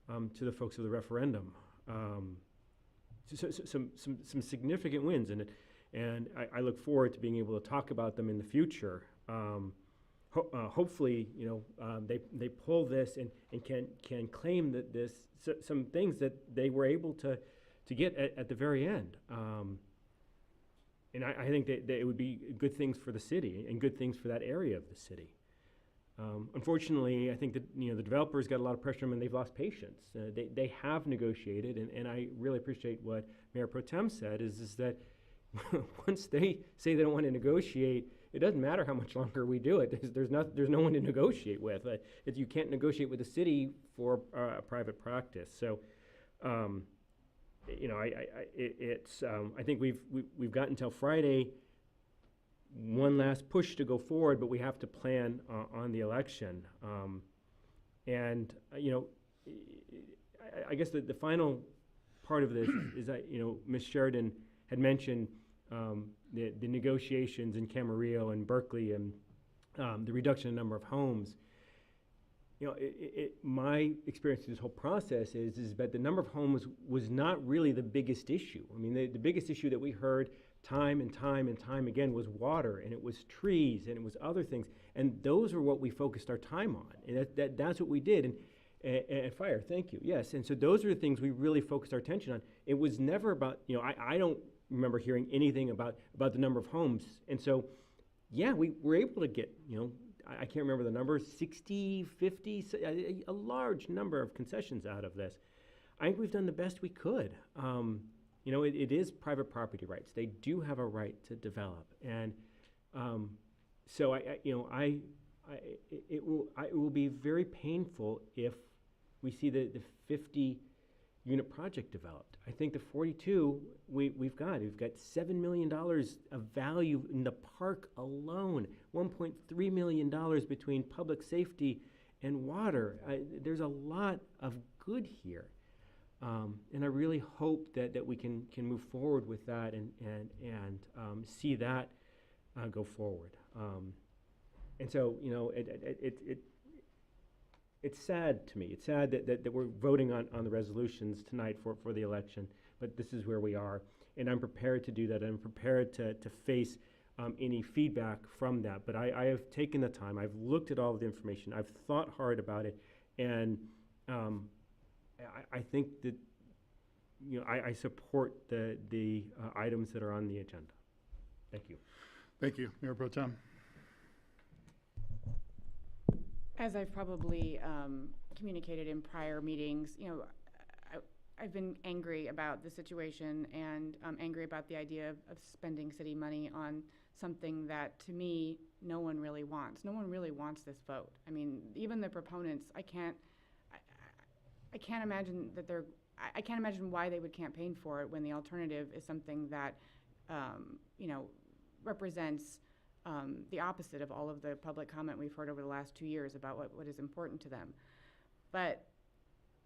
to the folks of the referendum. Some significant wins, and I look forward to being able to talk about them in the future. Hopefully, they pull this and can claim that some things that they were able to get at the very end. And I think that it would be good things for the city and good things for that area of the city. Unfortunately, I think that the developers got a lot of pressure on them and they've lost patience. They have negotiated, and I really appreciate what Mayor Pro Tem said, is that once they say they don't want to negotiate, it doesn't matter how much longer we do it. There's no one to negotiate with. You can't negotiate with the city for a private practice. So, I think we've got until Friday, one last push to go forward, but we have to plan on the election. I guess the final part of this is that Ms. Sheridan had mentioned the negotiations in Camarillo and Berkeley and the reduction in number of homes. My experience through this whole process is that the number of homes was not really the biggest issue. I mean, the biggest issue that we heard time and time and time again was water, and it was trees, and it was other things, and those are what we focused our time on, and that's what we did. And fire, thank you, yes. And so those are the things we really focused our attention on. It was never about, I don't remember hearing anything about the number of homes. And so, yeah, we were able to get, I can't remember the number, 60, 50, a large number of concessions out of this. I think we've done the best we could. It is private property rights. They do have a right to develop. And so it will be very painful if we see the 50-unit project developed. I think the 42 we've got $7 million of value in the park alone, $1.3 million between public safety and water. There's a lot of good here. And I really hope that we can move forward with that and see that go forward. And so, it's sad to me. It's sad that we're voting on the resolutions tonight for the election, but this is where we are. And I'm prepared to do that. I'm prepared to face any feedback from that. But I have taken the time. I've looked at all of the information. I've thought hard about it. And I think that, I support the items that are on the agenda. Thank you. Thank you, Mayor Pro Tem. As I've probably communicated in prior meetings, I've been angry about the situation and angry about the idea of spending city money on something that, to me, no one really wants. No one really wants this vote. I mean, even the proponents, I can't imagine that I can't imagine why they would campaign for it when the alternative is something that, represents the opposite of all of the public comment we've heard over the last 2 years about what is important to them. But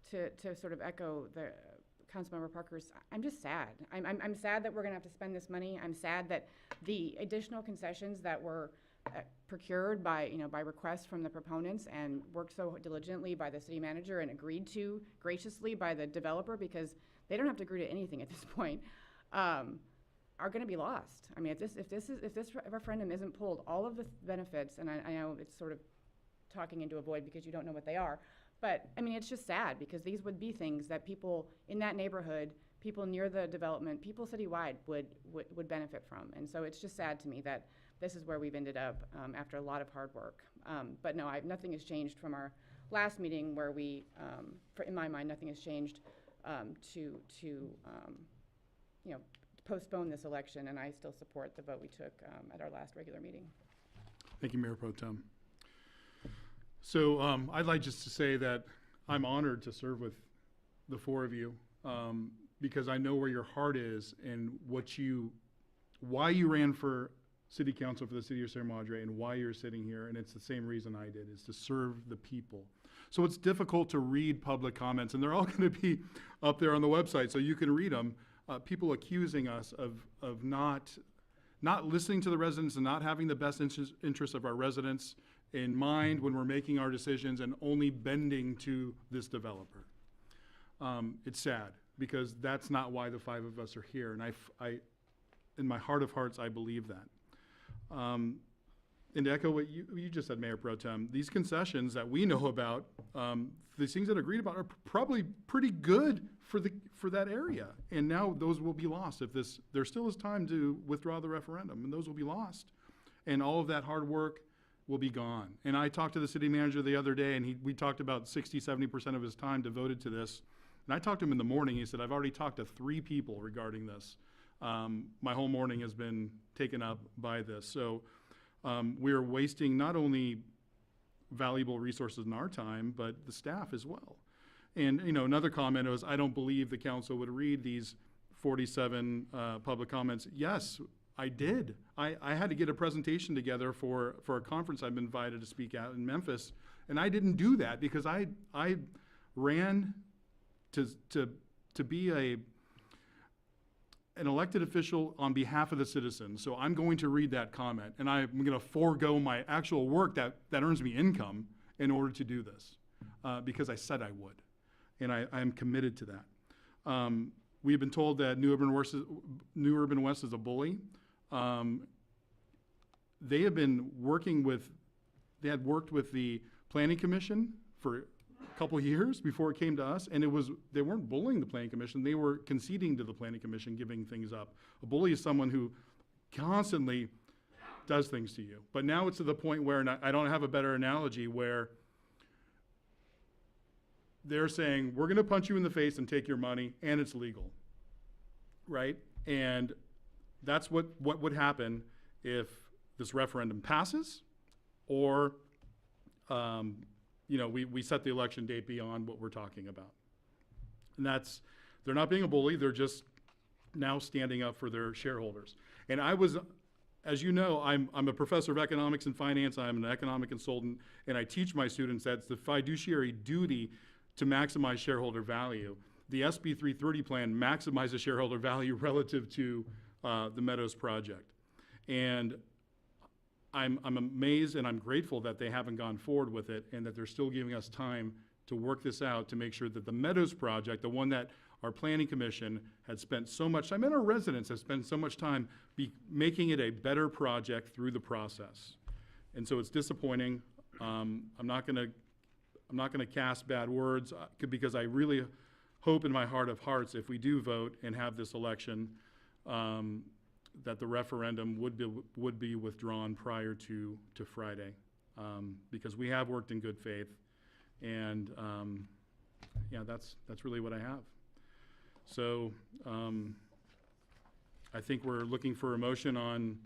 to sort of echo the Councilmember Parker's, I'm just sad. I'm sad that we're gonna have to spend this money. I'm sad that the additional concessions that were procured by request from the proponents and worked so diligently by the city manager and agreed to graciously by the developer, because they don't have to agree to anything at this point, are going to be lost. I mean, if this referendum isn't pulled, all of the benefits, and I know it's sort of talking into a void because you don't know what they are, but I mean, it's just sad because these would be things that people in that neighborhood, people near the development, people citywide would benefit from. And so it's just sad to me that this is where we've ended up after a lot of hard work. But no, nothing has changed from our last meeting where we, in my mind, nothing has changed to postpone this election, and I still support the vote we took at our last regular meeting. Thank you, Mayor Pro Tem. So I'd like just to say that I'm honored to serve with the four of you, because I know where your heart is and why you ran for city council for the city of Sierra Madre and why you're sitting here, and it's the same reason I did, is to serve the people. So it's difficult to read public comments, and they're all gonna be up there on the website, so you can read them. People accusing us of not listening to the residents and not having the best interests of our residents in mind when we're making our decisions and only bending to this developer. It's sad, because that's not why the five of us are here, and I in my heart of hearts, I believe that. And to echo what you just said, Mayor Pro Tem, these concessions that we know about, these things that are agreed about are probably pretty good for that area. And now those will be lost if there still is time to withdraw the referendum, and those will be lost. And all of that hard work will be gone. And I talked to the city manager the other day, and we talked about 60, 70% of his time devoted to this. And I talked to him in the morning. He said, I've already talked to 3 people regarding this. My whole morning has been taken up by this. So we are wasting not only valuable resources in our time, but the staff as well. And another comment was, I don't believe the council would read these 47 public comments. Yes, I did. I had to get a presentation together for a conference I've been invited to speak at in Memphis, and I didn't do that because I ran to be an elected official on behalf of the citizens. So I'm going to read that comment, and I'm going to forego my actual work that earns me income in order to do this, because I said I would, and I am committed to that. We have been told that New Urban West is a bully. They had worked with the Planning Commission for a couple years before it came to us, and they weren't bullying the Planning Commission, they were conceding to the Planning Commission, giving things up. A bully is someone who constantly does things to you. But now it's to the point where, and I don't have a better analogy, where they're saying, we're gonna punch you in the face and take your money, and it's legal, right? And that's what would happen if this referendum passes, or we set the election date beyond what we're talking about. And they're not being a bully, they're just now standing up for their shareholders. And as you know, I'm a professor of economics and finance, I'm an economic consultant, and I teach my students that it's the fiduciary duty to maximize shareholder value. The SB 330 plan maximizes shareholder value relative to the Meadows project. And I'm amazed and I'm grateful that they haven't gone forward with it, and that they're still giving us time to work this out to make sure that the Meadows project, the one that our planning commission had spent so much time, and our residents have spent so much time making it a better project through the process. And so it's disappointing. I'm not gonna cast bad words, because I really hope in my heart of hearts, if we do vote and have this election, that the referendum would be withdrawn prior to Friday, because we have worked in good faith, and yeah, that's really what I have. So I think we're looking for a motion on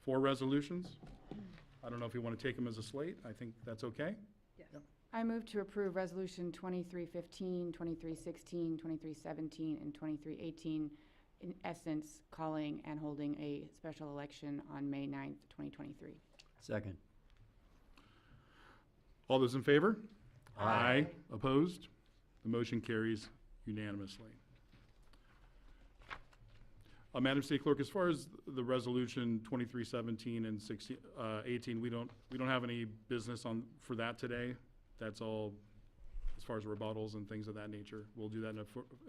4 resolutions. I don't know if you want to take them as a slate. I think that's okay. Yes. I move to approve Resolution 2315, 2316, 2317, and 2318, in essence, calling and holding a special election on May 9th, 2023. Second. All those in favor? Aye. Opposed? The motion carries unanimously. Madam City Clerk, as far as the resolution 2317 and 18, we don't have any business for that today. That's all as far as rebuttals and things of that nature. We'll do that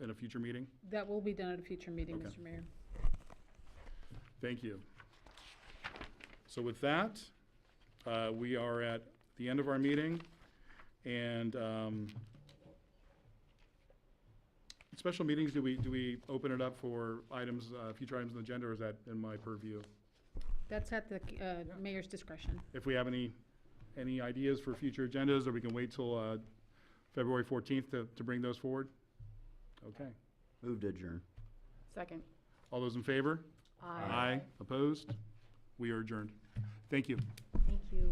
in a future meeting. That will be done at a future meeting, Okay. Mr. Mayor. Thank you. So with that, we are at the end of our meeting, and special meetings, do we open it up for items, future items on the agenda, or is that in my purview? That's at the mayor's discretion. If we have any ideas for future agendas, or we can wait till February 14th to bring those forward? Okay. Move to adjourn. Second. All those in favor? Aye. Aye. Opposed? We are adjourned. Thank you. Thank you.